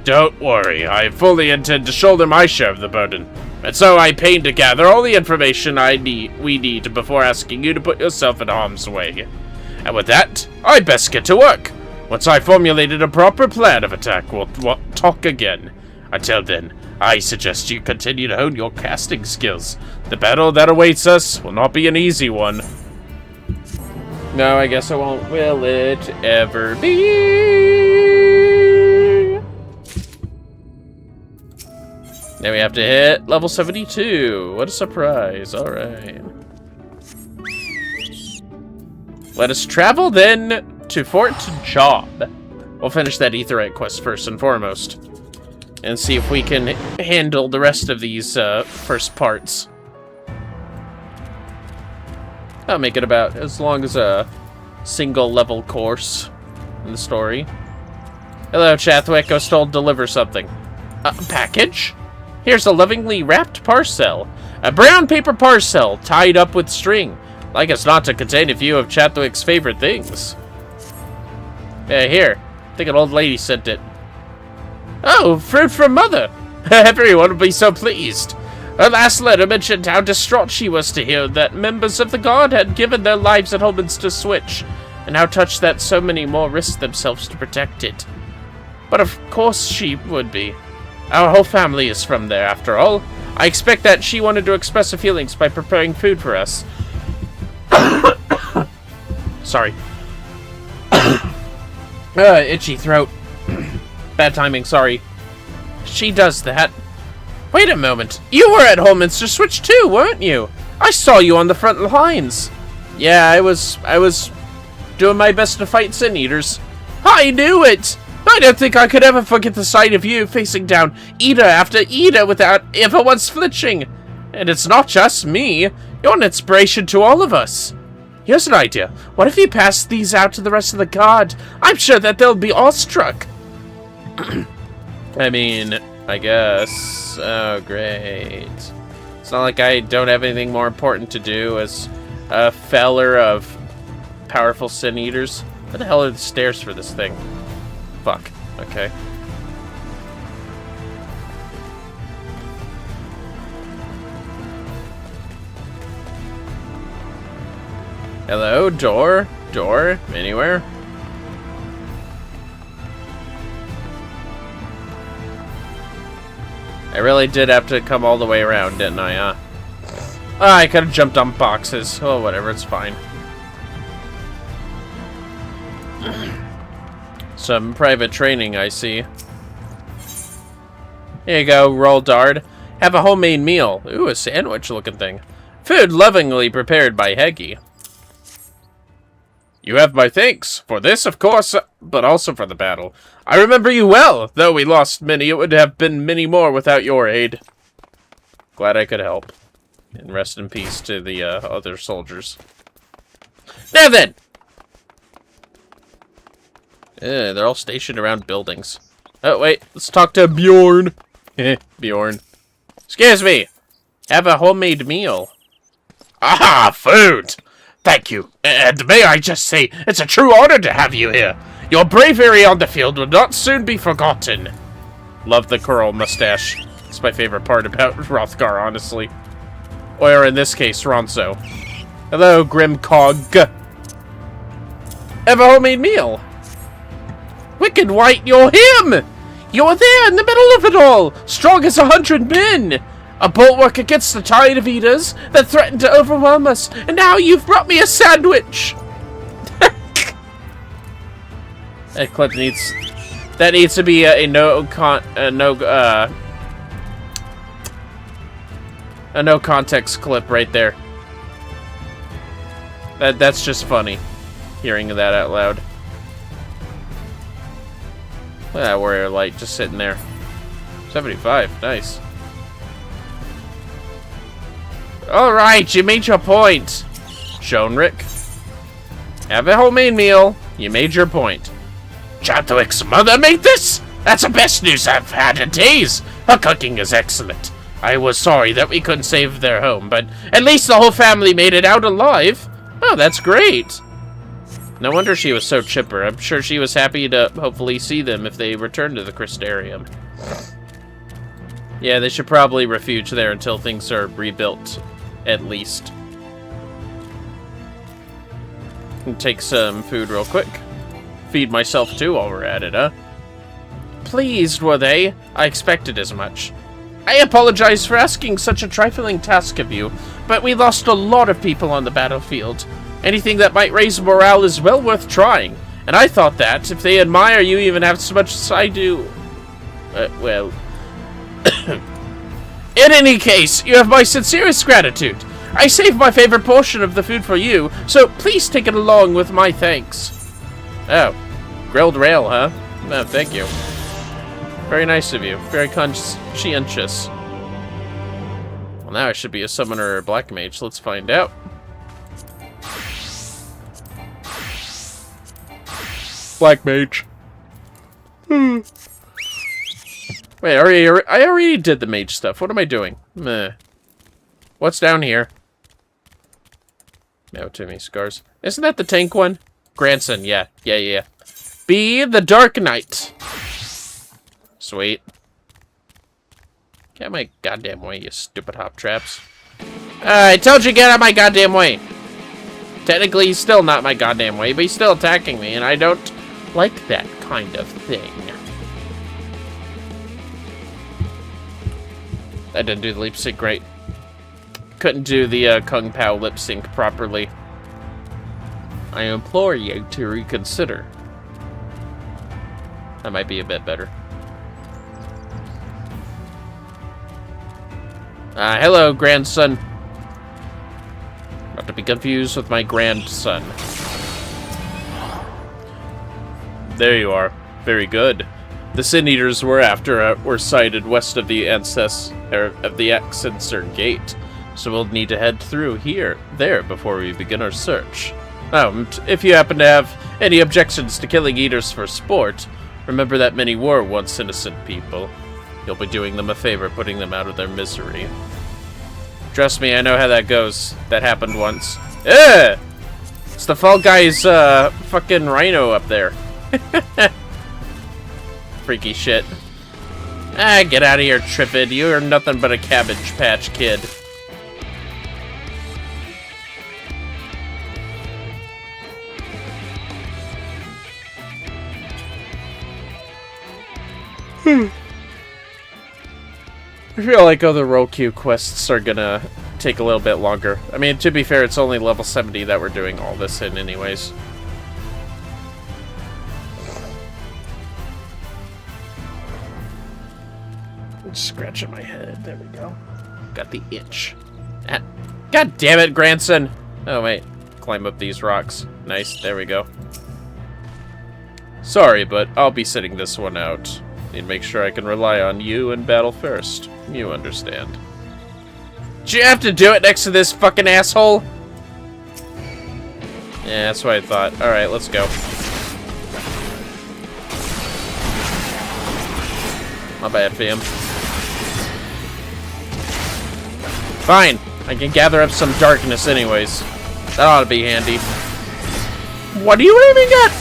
Don't worry, I fully intend to shoulder my share of the burden. And so I pain to gather all the information we need before asking you to put yourself in harm's way. And with that, I'd best get to work. Once I've formulated a proper plan of attack, we'll talk again. Until then, I suggest you continue to hone your casting skills. The battle that awaits us will not be an easy one. No, I guess I won't. Will it ever be? Now we have to hit level 72. What a surprise. Alright. Let us travel then to Fort Job. We'll finish that Aetheryte quest first and foremost. And see if we can handle the rest of these first parts. I'll make it about as long as a single level course in the story. Hello, Chathwick. I was told to deliver something. A package? Here's a lovingly wrapped parcel. A brown paper parcel tied up with string. Like it's not to contain a few of Chathwick's favorite things. Here. I think an old lady sent it. Oh, fruit from Mother. Everyone would be so pleased. Her last letter mentioned how distraught she was to hear that members of the Guard had given their lives at Holminster Switch, and how touched that so many more risked themselves to protect it. But of course she would be. Our whole family is from there, after all. I expect that she wanted to express her feelings by preparing food for us. Sorry. Itchy throat. Bad timing, sorry. She does that. Wait a moment. You were at Holminster Switch too, weren't you? I saw you on the front lines. Yeah, I was doing my best to fight Sin Eaters. I knew it! I don't think I could ever forget the sight of you facing down Eater after Eater without ever once flinching. And it's not just me. You're an inspiration to all of us. Here's an idea. What if you pass these out to the rest of the Guard? I'm sure that they'll be awestruck. I mean, I guess. Oh, great. It's not like I don't have anything more important to do as a feller of powerful Sin Eaters. What the hell are the stairs for this thing? Fuck. Okay. Hello, door? Door? Anywhere? I really did have to come all the way around, didn't I, huh? I could have jumped on boxes. Oh, whatever, it's fine. Some private training, I see. Here you go, roll dard. Have a homemade meal. Ooh, a sandwich-looking thing. Food lovingly prepared by Heggy. You have my thanks. For this, of course, but also for the battle. I remember you well. Though we lost many, it would have been many more without your aid. Glad I could help. And rest in peace to the other soldiers. Now then! They're all stationed around buildings. Oh, wait. Let's talk to Bjorn. Bjorn. Excuse me. Have a homemade meal. Aha! Food! Thank you. And may I just say, it's a true honor to have you here. Your bravery on the field will not soon be forgotten. Love the curl mustache. It's my favorite part about Hrothgar, honestly. Or in this case, Ronso. Hello, Grimcog. Have a homemade meal. Wicked White, you're him! You're there in the middle of it all, strong as 100 men. A bulwark against the tide of eaters that threatened to overwhelm us, and now you've brought me a sandwich! That clip needs... That needs to be a no context clip right there. That's just funny, hearing that out loud. Look at that warrior light just sitting there. 75, nice. Alright, you made your point, Shonrick. Have a homemade meal. You made your point. Chadwick's mother made this? That's the best news I've had in days. Her cooking is excellent. I was sorry that we couldn't save their home, but at least the whole family made it out alive. Oh, that's great. No wonder she was so chipper. I'm sure she was happy to hopefully see them if they return to the Crystarium. Yeah, they should probably refuge there until things are rebuilt, at least. Take some food real quick. Feed myself too while we're at it, huh? Pleased, were they? I expected as much. I apologize for asking such a trifling task of you, but we lost a lot of people on the battlefield. Anything that might raise morale is well worth trying, and I thought that, if they admire you even as much as I do... well... In any case, you have my sincerest gratitude. I saved my favorite portion of the food for you, so please take it along with my thanks. Oh, grilled rail, huh? Oh, thank you. Very nice of you. Very conscientious. Well, now I should be a summoner or black mage. Let's find out. Black mage. Wait, I already did the mage stuff. What am I doing? Meh. What's down here? No, too many scars. Isn't that the tank one? Grandson, yeah. Be the Dark Knight. Sweet. Get out of my goddamn way, you stupid hop traps. I told you get out of my goddamn way. Technically, he's still not my goddamn way, but he's still attacking me, and I don't like that kind of thing. I didn't do the lip sync great. Couldn't do the Kung Pao lip sync properly. I implore you to reconsider. That might be a bit better. Hello, grandson. Not to be confused with my grandson. There you are. Very good. The Sin Eaters we're after were sighted west of the Exensor Gate, so we'll need to head through there before we begin our search. If you happen to have any objections to killing Eaters for sport, remember that many were once innocent people. You'll be doing them a favor, putting them out of their misery. Trust me, I know how that goes. That happened once. Ugh! It's the Fall Guys, fucking rhino up there. Freaky shit. Get out of here, Trippid. You're nothing but a Cabbage Patch Kid. I feel like other role queue quests are gonna take a little bit longer. I mean, to be fair, it's only level 70 that we're doing all this in anyways. Scratching my head. There we go. Got the itch. God damn it, grandson! Oh, wait. Climb up these rocks. Nice. There we go. Sorry, but I'll be sitting this one out. Need to make sure I can rely on you in battle first. You understand. Do you have to do it next to this fucking asshole? Yeah, that's what I thought. Alright, let's go. My bad, fam. Fine. I can gather up some darkness anyways. That ought to be handy. What are you aiming at?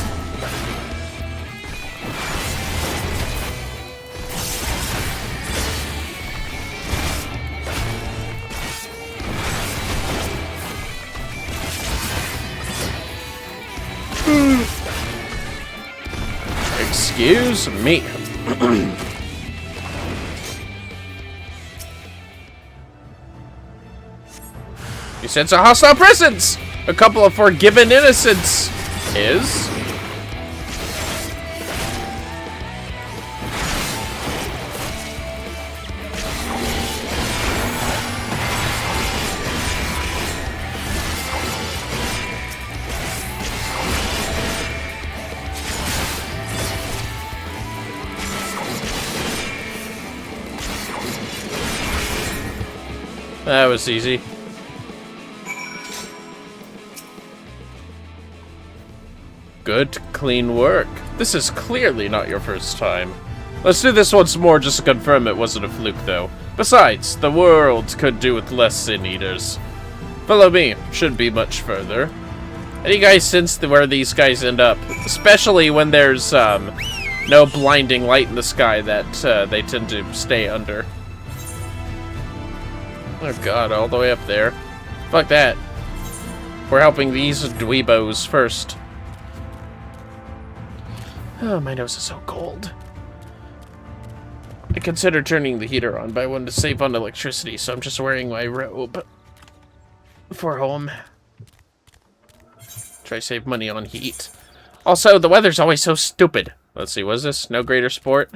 Excuse me. You sense a hostile presence! A couple of forgiven innocents is... That was easy. Good, clean work. This is clearly not your first time. Let's do this once more just to confirm it wasn't a fluke, though. Besides, the world could do with less Sin Eaters. Follow me. Shouldn't be much further. Any guys sense where these guys end up? Especially when there's, no blinding light in the sky that, they tend to stay under. Oh god, all the way up there. Fuck that. We're helping these dweebos first. Oh, my nose is so cold. I considered turning the heater on, but I wanted to save on electricity, so I'm just wearing my robe for home. Try to save money on heat. Also, the weather's always so stupid. Let's see, what is this? No greater sport?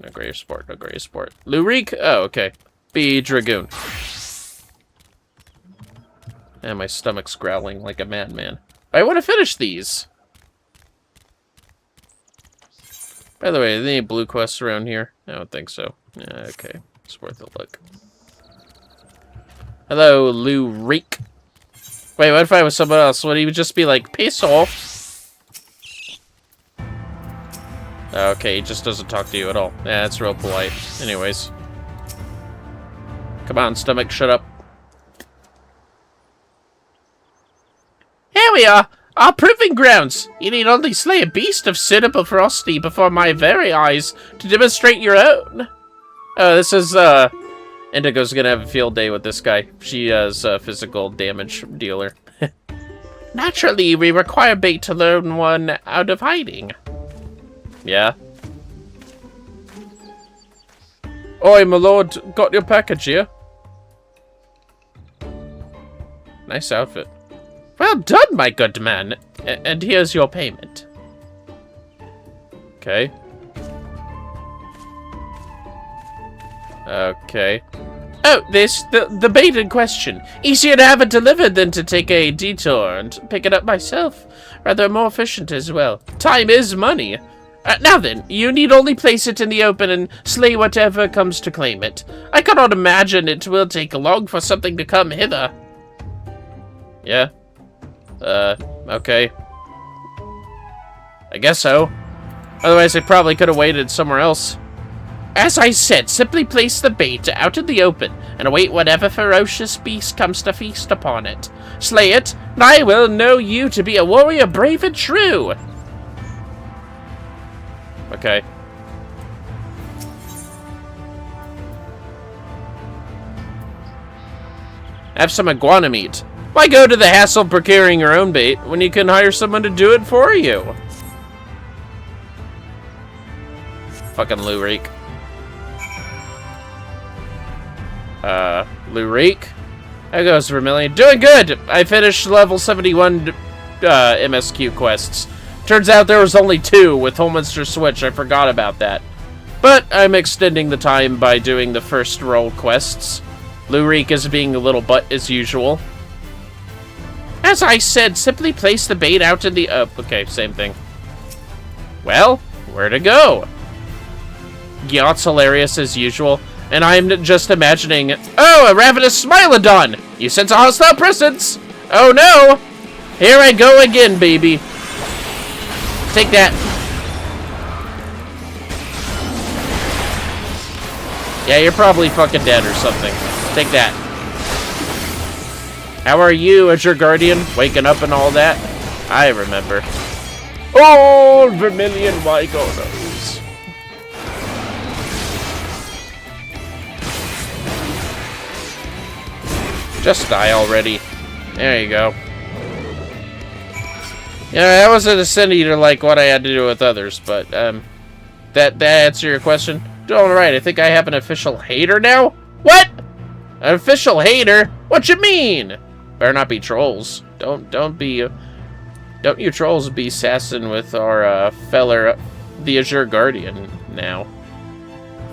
No greater sport, no greater sport. Lurik? Oh, okay. Be Dragoon. And my stomach's growling like a madman. I want to finish these. By the way, are there any blue quests around here? I don't think so. Yeah, okay. It's worth a look. Hello, Lurik. Wait, what if I was someone else? Would he just be like, piss off? Okay, he just doesn't talk to you at all. Yeah, that's real polite. Anyways. Come on, stomach, shut up. Here we are! Our proving grounds! You need only slay a beast of suitable ferocity before my very eyes to demonstrate your own. Oh, this is, Indigo's gonna have a field day with this guy. She is a physical damage dealer. Naturally, we require bait to learn one out of hiding. Yeah? Oi, my lord, got your package here? Nice outfit. Well done, my good man. And here's your payment. Okay. Okay. Oh, the bait in question. Easier to have it delivered than to take a detour and pick it up myself. Rather more efficient as well. Time is money. Now then, you need only place it in the open and slay whatever comes to claim it. I cannot imagine it will take long for something to come hither. Yeah? Okay. I guess so. Otherwise, I probably could have waited somewhere else. As I said, simply place the bait out in the open and await whatever ferocious beast comes to feast upon it. Slay it, and I will know you to be a warrior brave and true. Okay. Have some iguana meat. Why go to the hassle of procuring your own bait when you can hire someone to do it for you? Fucking Lurik. Lurik? How goes, Vermillion? Doing good! I finished level 71 MSQ quests. Turns out there was only 2 with Holminster Switch. I forgot about that. But I'm extending the time by doing the first role quests. Lurik is being a little butt as usual. As I said, simply place the bait out in the... okay, same thing. Well, where to go? Yacht's hilarious as usual, and I'm just imagining... Oh, a ravenous Smilodon! You sense a hostile presence! Oh no! Here I go again, baby. Take that. Yeah, you're probably fucking dead or something. Take that. How are you, Azure Guardian? Waking up and all that? I remember. Old Vermillion Monroe. Just die already. There you go. Yeah, that wasn't a Sin Eater like what I had to do with others, but, that answer your question? Alright, I think I have an official hater now? What? An official hater? What you mean? Better not be trolls. Don't you trolls be sassing with our feller, the Azure Guardian now.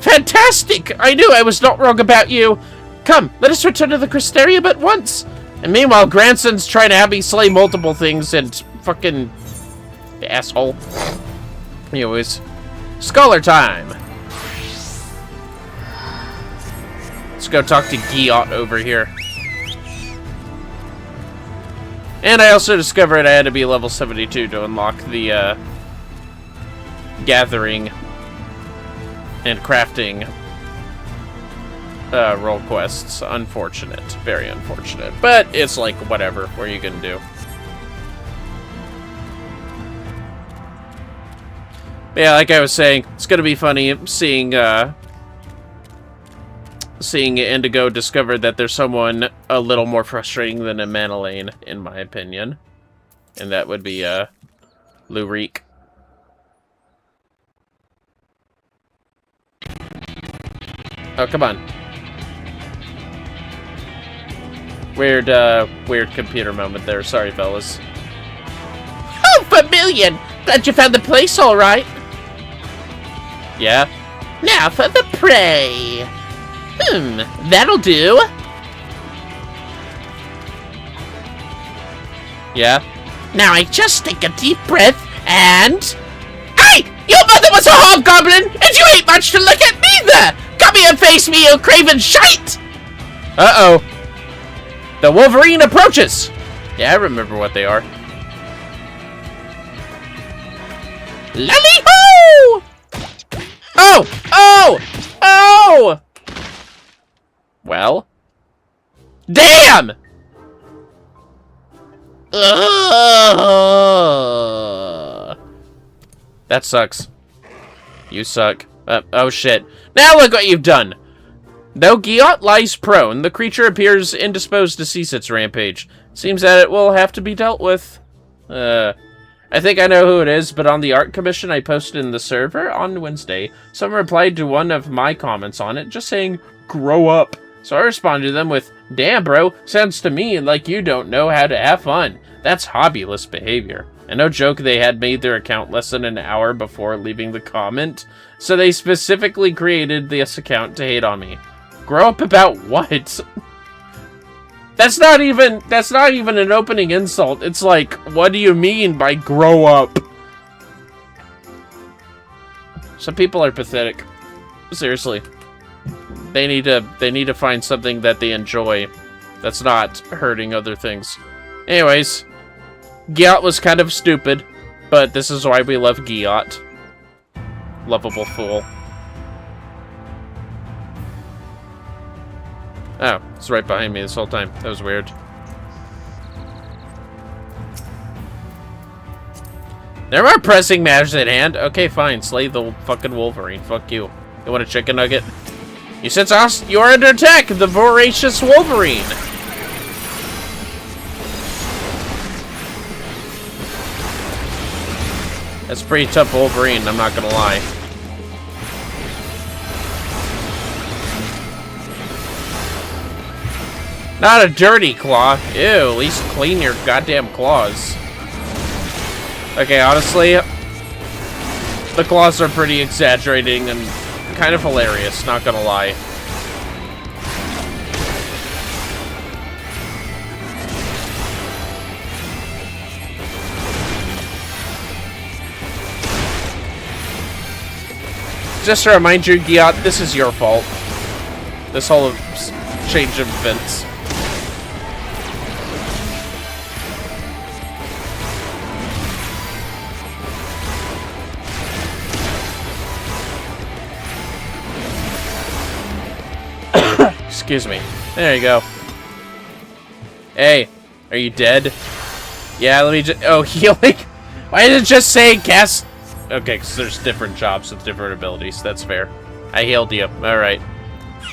Fantastic! I knew I was not wrong about you! Come, let us return to the Crystarium at once! And meanwhile, Granson's trying to have me slay multiple things and fucking... asshole. Anyways, Scholar time! Let's go talk to Giot over here. And I also discovered I had to be level 72 to unlock the gathering and crafting role quests. Unfortunate. Very unfortunate. But it's like, whatever. What are you gonna do? Yeah, like I was saying, it's gonna be funny seeing Indigo discover that there's someone a little more frustrating than a Manalane, in my opinion. And that would be Lurik. Oh, come on. Weird computer moment there. Sorry, fellas. Oh, Vermillion! Glad you found the place all right. Yeah? Now for the prey. That'll do. Yeah? Now I just take a deep breath and... Hey! Your mother was a hobgoblin, and you ain't much to look at neither! Come here and face me, you craven shite! Uh-oh. The Wolverine approaches! Yeah, I remember what they are. Lally-ho! Oh! Oh! Oh! Well? Damn! That sucks. You suck. Oh shit. Now look what you've done! Though Giot lies prone, the creature appears indisposed to cease its rampage. Seems that it will have to be dealt with. I think I know who it is, but on the art commission I posted in the server on Wednesday, someone replied to one of my comments on it, just saying, grow up. So I responded to them with, damn bro, sounds to me like you don't know how to have fun. That's hobbyless behavior. And no joke, they had made their account less than an hour before leaving the comment, so they specifically created this account to hate on me. Grow up about what? That's not even an opening insult. It's like, what do you mean by grow up? Some people are pathetic. Seriously. They need to find something that they enjoy that's not hurting other things. Anyways, Giot was kind of stupid, but this is why we love Giot. Lovable fool. Oh, it's right behind me this whole time. That was weird. There are pressing matters at hand. Okay, fine. Slay the fucking Wolverine. Fuck you. You want a chicken nugget? You sense us? You're under attack! The voracious Wolverine! That's pretty tough Wolverine, I'm not gonna lie. Not a dirty claw. Ew, at least clean your goddamn claws. Okay, honestly, the claws are pretty exaggerating and kind of hilarious, not gonna lie. Just to remind you, Giot, this is your fault. This whole change of events. Excuse me. There you go. Hey, are you dead? Yeah, let me just... Oh, healing? Why did it just say cast... Okay, because there's different jobs with different abilities. That's fair. I healed you. Alright.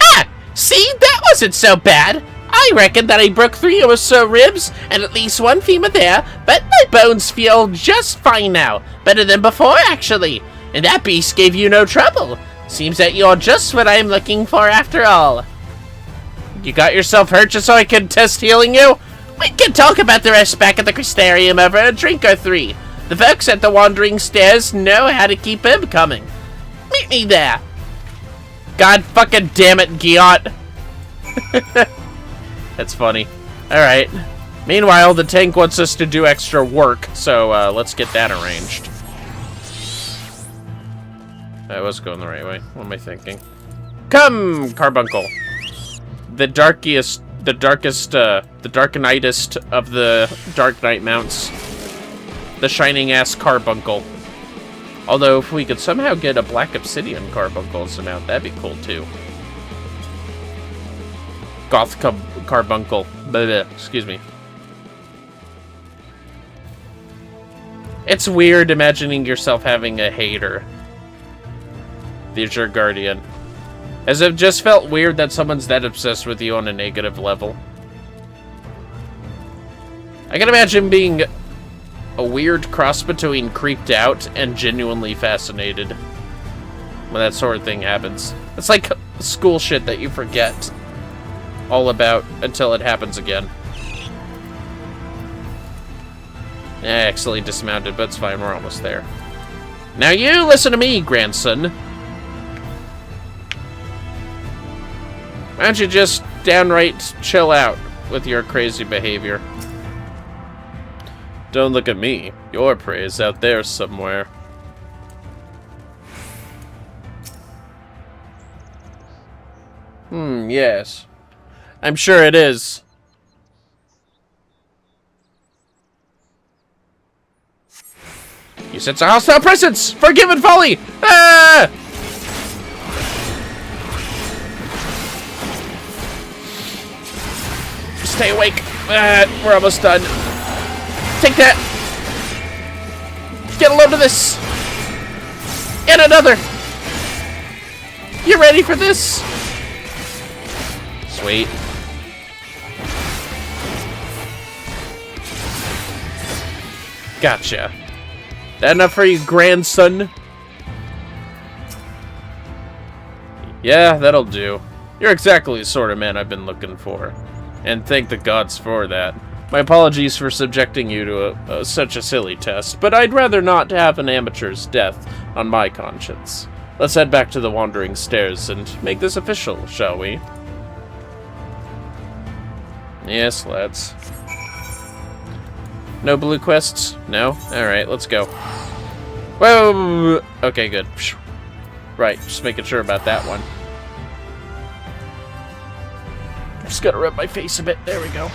Ah! See? That wasn't so bad! I reckon that I broke 3 or so ribs and at least 1 femur there, but my bones feel just fine now. Better than before, actually. And that beast gave you no trouble. Seems that you're just what I'm looking for after all. You got yourself hurt just so I could test healing you? We can talk about the rest back at the Crystarium over a drink or three. The folks at the Wandering Stairs know how to keep him coming. Meet me there. God fucking damn it, Giot. That's funny. Alright. Meanwhile, the tank wants us to do extra work, so let's get that arranged. I was going the right way. What am I thinking? Come, Carbuncle. The darkest of the Dark Knight mounts. The shining-ass Carbuncle. Although, if we could somehow get a Black Obsidian Carbuncle as a mount, that'd be cool, too. Goth Carbuncle. Blah, blah, excuse me. It's weird imagining yourself having a hater. There's your guardian. As if it just felt weird that someone's that obsessed with you on a negative level. I can imagine being a weird cross between creeped out and genuinely fascinated when that sort of thing happens. It's like school shit that you forget all about until it happens again. I accidentally dismounted, but it's fine, we're almost there. Now you listen to me, grandson. Why don't you just downright chill out with your crazy behavior? Don't look at me. Your prey is out there somewhere. Yes. I'm sure it is. You sense a hostile presence! Forgiven folly! Ah! Stay awake. We're almost done. Take that. Get a load of this. And another. You ready for this? Sweet. Gotcha. That enough for you, grandson? Yeah, that'll do. You're exactly the sort of man I've been looking for. And thank the gods for that. My apologies for subjecting you to such a silly test, but I'd rather not have an amateur's death on my conscience. Let's head back to the Wandering Stairs and make this official, shall we? Yes, let's. No blue quests? No? Alright, let's go. Whoa! Okay, good. Right, just making sure about that one. Just gotta rub my face a bit. There we go.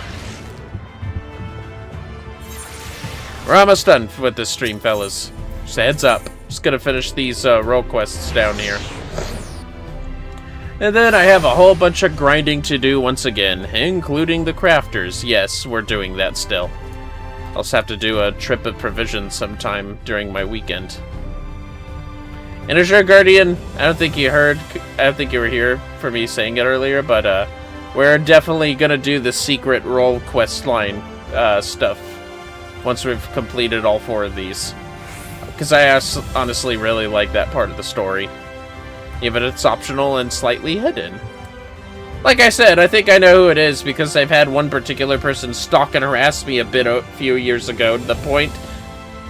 We're almost done with this stream, fellas. Just a heads up. Just gonna finish these role quests down here. And then I have a whole bunch of grinding to do once again, including the crafters. Yes, we're doing that still. I'll just have to do a trip of provisions sometime during my weekend. And as your guardian, I don't think you were here for me saying it earlier, but we're definitely gonna do the secret role quest line stuff once we've completed all 4 of these. Because I honestly really like that part of the story. Even if it's optional and slightly hidden. Like I said, I think I know who it is because I've had one particular person stalk and harass me a few years ago to the point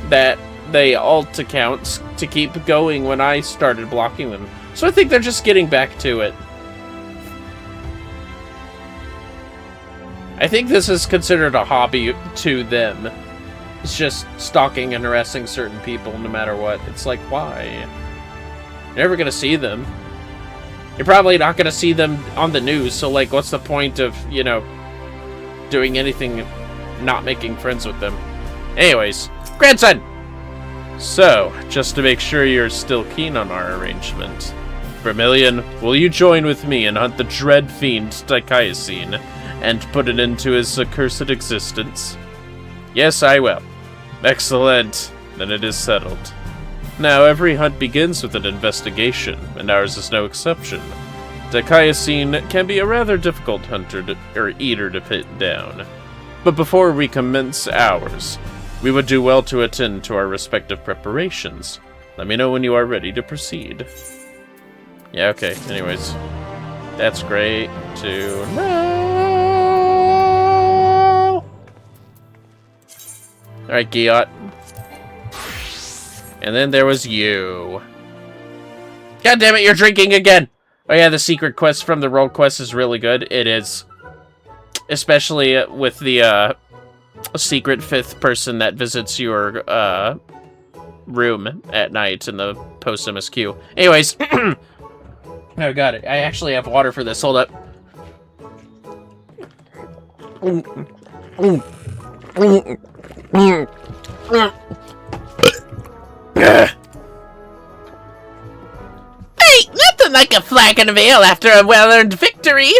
that they alt accounts to keep going when I started blocking them. So I think they're just getting back to it. I think this is considered a hobby to them. It's just stalking and harassing certain people no matter what. It's like, why? You're never gonna see them. You're probably not gonna see them on the news, so like, what's the point of, you know, doing anything, not making friends with them? Anyways, grandson! So, just to make sure you're still keen on our arrangement, Vermillion, will you join with me and hunt the dread fiend Dicayacine and put an end to his accursed existence? Yes, I will. Excellent. Then it is settled. Now, every hunt begins with an investigation, and ours is no exception. Dicayacine can be a rather difficult eater to pin down. But before we commence ours, we would do well to attend to our respective preparations. Let me know when you are ready to proceed. Yeah, okay. Anyways, that's great to know. Alright, Giot. And then there was you. God damn it, you're drinking again! Oh yeah, the secret quest from the roll quest is really good. It is. Especially with the, secret 5th person that visits your, room at night in the post-MSQ. Anyways. Oh, got it. I actually have water for this. Hold up. Hey, nothing like a flagon of ale after a well-earned victory.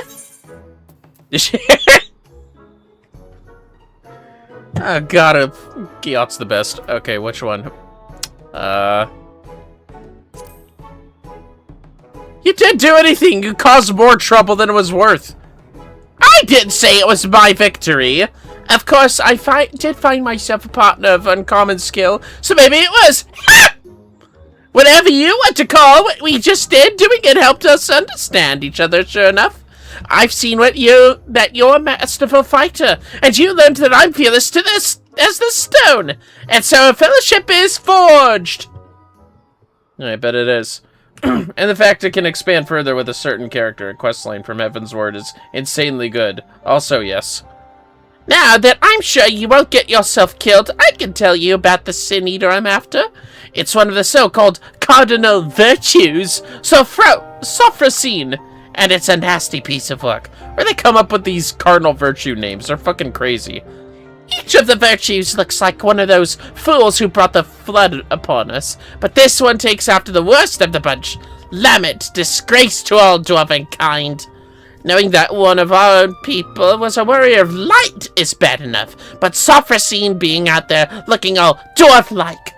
Oh god, Giot's the best. Okay, which one? You didn't do anything. You caused more trouble than it was worth. I didn't say it was my victory. Of course, I did find myself a partner of uncommon skill, so maybe it was. Whatever you want to call what we just did, doing it helped us understand each other, sure enough. I've seen that you're a masterful fighter, and you learned that I'm fearless to this as the stone, and so a fellowship is forged. I bet it is. And the fact it can expand further with a certain character and questline from Heaven's Word is insanely good. Also, yes. Now that I'm sure you won't get yourself killed, I can tell you about the Sin Eater I'm after. It's one of the so-called cardinal virtues, Sophrosine, and it's a nasty piece of work. Where they come up with these cardinal virtue names, they're fucking crazy. Each of the virtues looks like one of those fools who brought the flood upon us, but this one takes after the worst of the bunch. Lammet, disgrace to all dwarven kind. Knowing that one of our own people was a warrior of light is bad enough, but Sophrosine being out there looking all dwarf-like.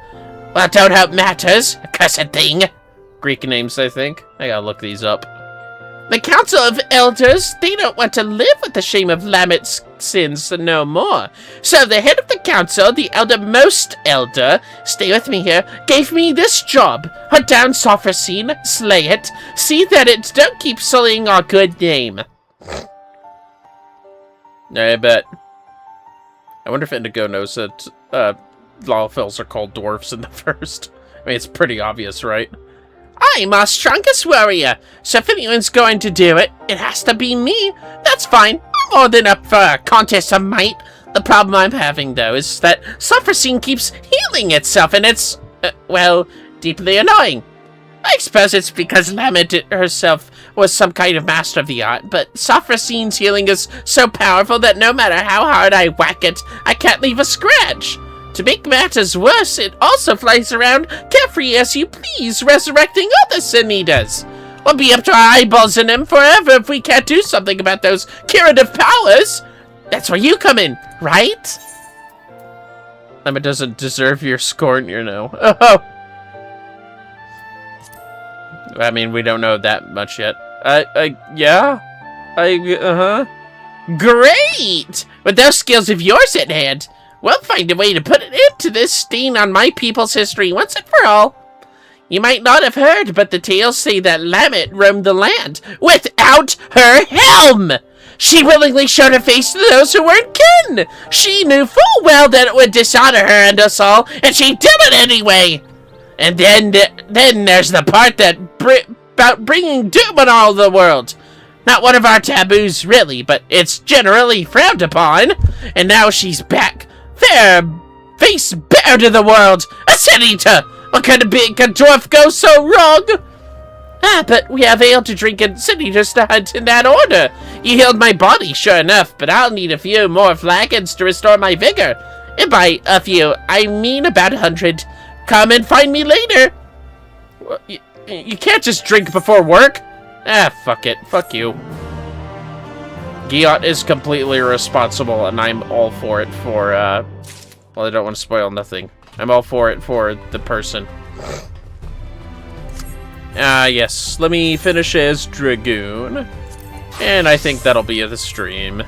Well, don't help matters, accursed thing. Greek names, I think. I gotta look these up. The Council of Elders, they don't want to live with the shame of Lammet's sins no more. So the head of the council, the eldermost elder, stay with me here, gave me this job. Hunt down Sophrosine, slay it, see that it don't keep sullying our good name. I bet. I wonder if Indigo knows that, Lawfels are called dwarfs in the first. I mean, it's pretty obvious, right? I'm our strongest warrior, so if anyone's going to do it, it has to be me. That's fine. I'm more than up for a contest of might. The problem I'm having, though, is that Sophrosine keeps healing itself, and it's, well, deeply annoying. I suppose it's because Lammet herself was some kind of master of the art, but Sophrosine's healing is so powerful that no matter how hard I whack it, I can't leave a scratch. To make matters worse, it also flies around carefree as you please, resurrecting other Sin Eaters. We'll be up to our eyeballs in him forever if we can't do something about those curative powers. That's where you come in, right? Lammet doesn't deserve your scorn, you know. Oh. I mean, we don't know that much yet. Yeah? Great! With those skills of yours at hand, we'll find a way to put an end to this stain on my people's history once and for all. You might not have heard, but the tales say that Lammet roamed the land without her helm. She willingly showed her face to those who weren't kin. She knew full well that it would dishonor her and us all, and she did it anyway. And then there's the part that about bringing doom on all the world. Not one of our taboos, really, but it's generally frowned upon. And now she's back. Fair, face bare to the world! A Sin Eater! What kind of big can dwarf go so wrong? Ah, but we have ale to drink and Sin Eaters to hunt in that order. You healed my body, sure enough, but I'll need a few more flagons to restore my vigor. And by a few, I mean about 100. Come and find me later. You can't just drink before work. Ah, fuck it. Fuck you. Giot is completely irresponsible, and I'm all for it for, well, I don't want to spoil nothing. I'm all for it for the person. Yes. Let me finish as Dragoon. And I think that'll be the stream.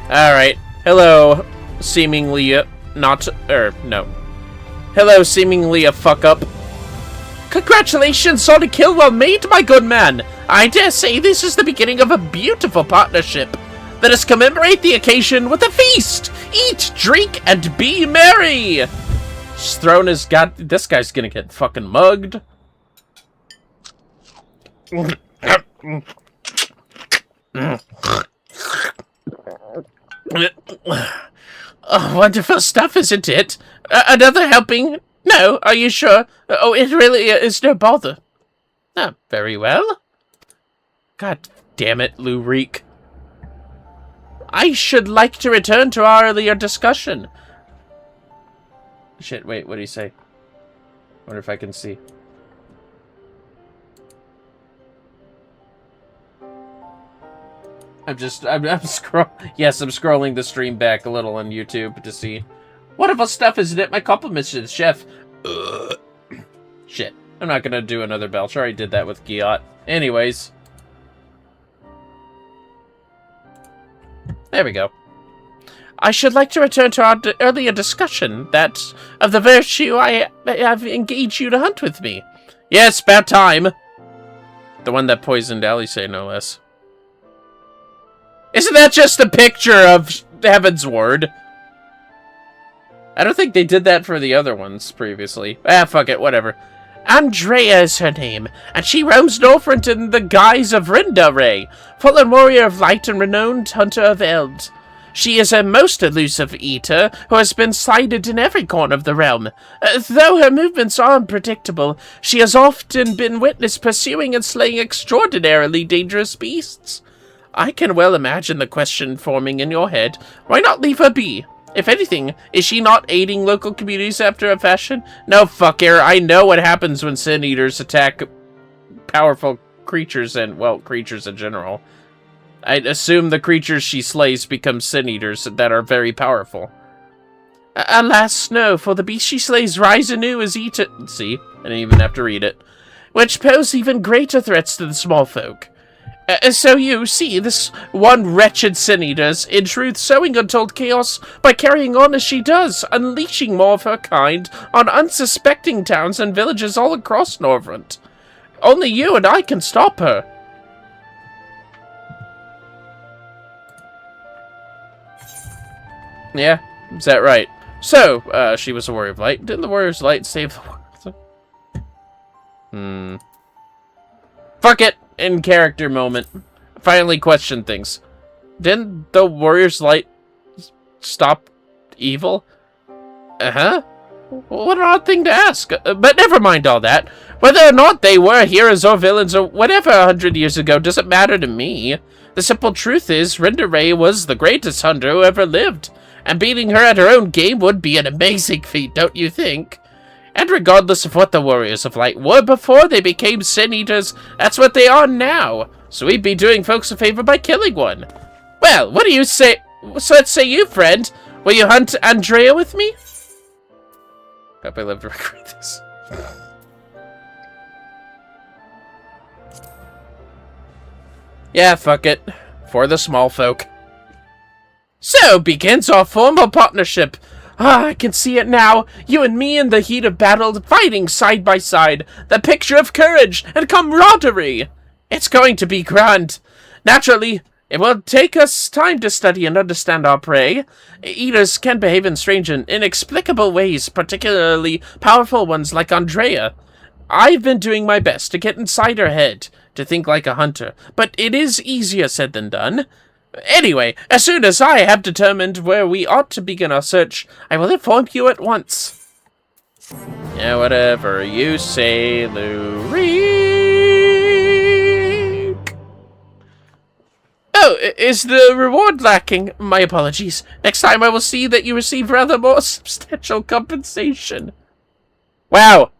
Alright. Hello, seemingly not, no. Hello, seemingly a fuck-up. Congratulations on a kill well made, my good man. I dare say this is the beginning of a beautiful partnership. Let us commemorate the occasion with a feast! Eat, drink, and be merry! Just throwing his god... This guy's gonna get fucking mugged. Oh, wonderful stuff, isn't it? Another helping? No, are you sure? Oh, it really is no bother. Ah, very well. God damn it, Lou Reek. I should like to return to our earlier discussion. Shit, wait, what did he say? Wonder if I can see. I'm scrolling the stream back a little on YouTube to see. Wonderful stuff, isn't it? My compliments to the chef. Shit. I'm not gonna do another belch. I already did that with Giot. Anyways. There we go. I should like to return to our earlier discussion, that of the virtue I have engaged you to hunt with me. Yes, about time. The one that poisoned Ellie, no less. Isn't that just a picture of Heaven's Word? I don't think they did that for the other ones previously. Ah, fuck it, whatever. Andrea is her name, and she roams northward in the guise of Rinda-Ray, fallen warrior of light and renowned hunter of Eld. She is a most elusive eater who has been sighted in every corner of the realm. Though her movements are unpredictable, she has often been witnessed pursuing and slaying extraordinarily dangerous beasts. I can well imagine the question forming in your head, why not leave her be? If anything, is she not aiding local communities after a fashion? No, fuck her. I know what happens when Sin Eaters attack powerful creatures and, well, creatures in general. I'd assume the creatures she slays become Sin Eaters that are very powerful. Alas, no, for the beast she slays rise anew as eaten. See? I didn't even have to read it. Which pose even greater threats to the small folk. So you see, this one wretched Sin Eater is, in truth, sowing untold chaos by carrying on as she does, unleashing more of her kind on unsuspecting towns and villages all across Northrend. Only you and I can stop her. Yeah, is that right? So, she was a warrior of light. Didn't the warrior's light save the world? Fuck it! In character moment. Finally question things. Didn't the warrior's light stop evil? Uh-huh. What an odd thing to ask. But never mind all that. Whether or not they were heroes or villains or whatever 100 years ago doesn't matter to me. The simple truth is, Rinda-Ray was the greatest hunter who ever lived. And beating her at her own game would be an amazing feat, don't you think? And regardless of what the Warriors of Light were before they became Sin Eaters, that's what they are now. So we'd be doing folks a favor by killing one. Well, what do you say? So let's say you, friend. Will you hunt Andrea with me? Hope I live to record this. Yeah, fuck it. For the small folk. So begins our formal partnership. Ah, I can see it now. You and me in the heat of battle, fighting side by side. The picture of courage and camaraderie. It's going to be grand. Naturally, it will take us time to study and understand our prey. Eaters can behave in strange and inexplicable ways, particularly powerful ones like Andrea. I've been doing my best to get inside her head, to think like a hunter, but it is easier said than done. Anyway, as soon as I have determined where we ought to begin our search, I will inform you at once. Yeah, whatever you say, Lurik. Oh, is the reward lacking? My apologies. Next time I will see that you receive rather more substantial compensation. Wow.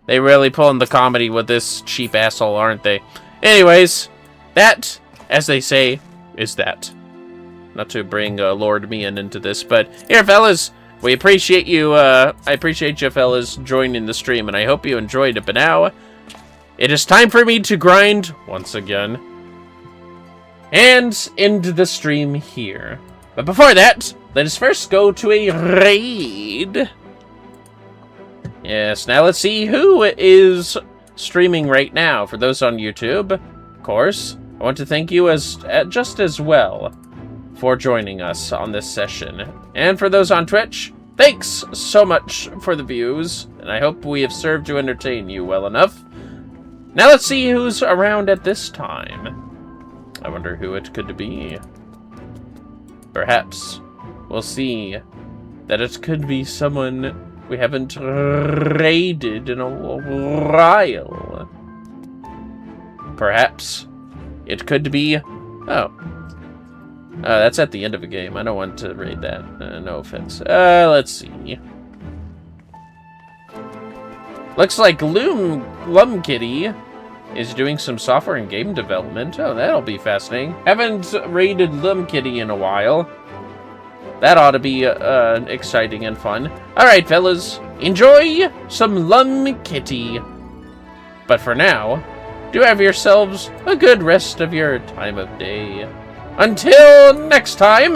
They really pulling the comedy with this cheap asshole, aren't they? Anyways, that... as they say, is that. Not to bring Lord Mian into this, but here, fellas, we appreciate you, I appreciate you fellas joining the stream, and I hope you enjoyed it. But now, it is time for me to grind, once again, and end the stream here. But before that, let us first go to a raid. Yes, now let's see who is streaming right now. For those on YouTube, of course, I want to thank you just as well for joining us on this session. And for those on Twitch, thanks so much for the views, and I hope we have served to entertain you well enough. Now let's see who's around at this time. I wonder who it could be. Perhaps we'll see that it could be someone we haven't raided in a while. Perhaps it could be... Oh. That's at the end of a game. I don't want to raid that. No offense. Let's see. Looks like Lumkitty is doing some software and game development. Oh, that'll be fascinating. Haven't raided Lumkitty in a while. That ought to be exciting and fun. Alright, fellas. Enjoy some Lumkitty. But for now, do have yourselves a good rest of your time of day. Until next time!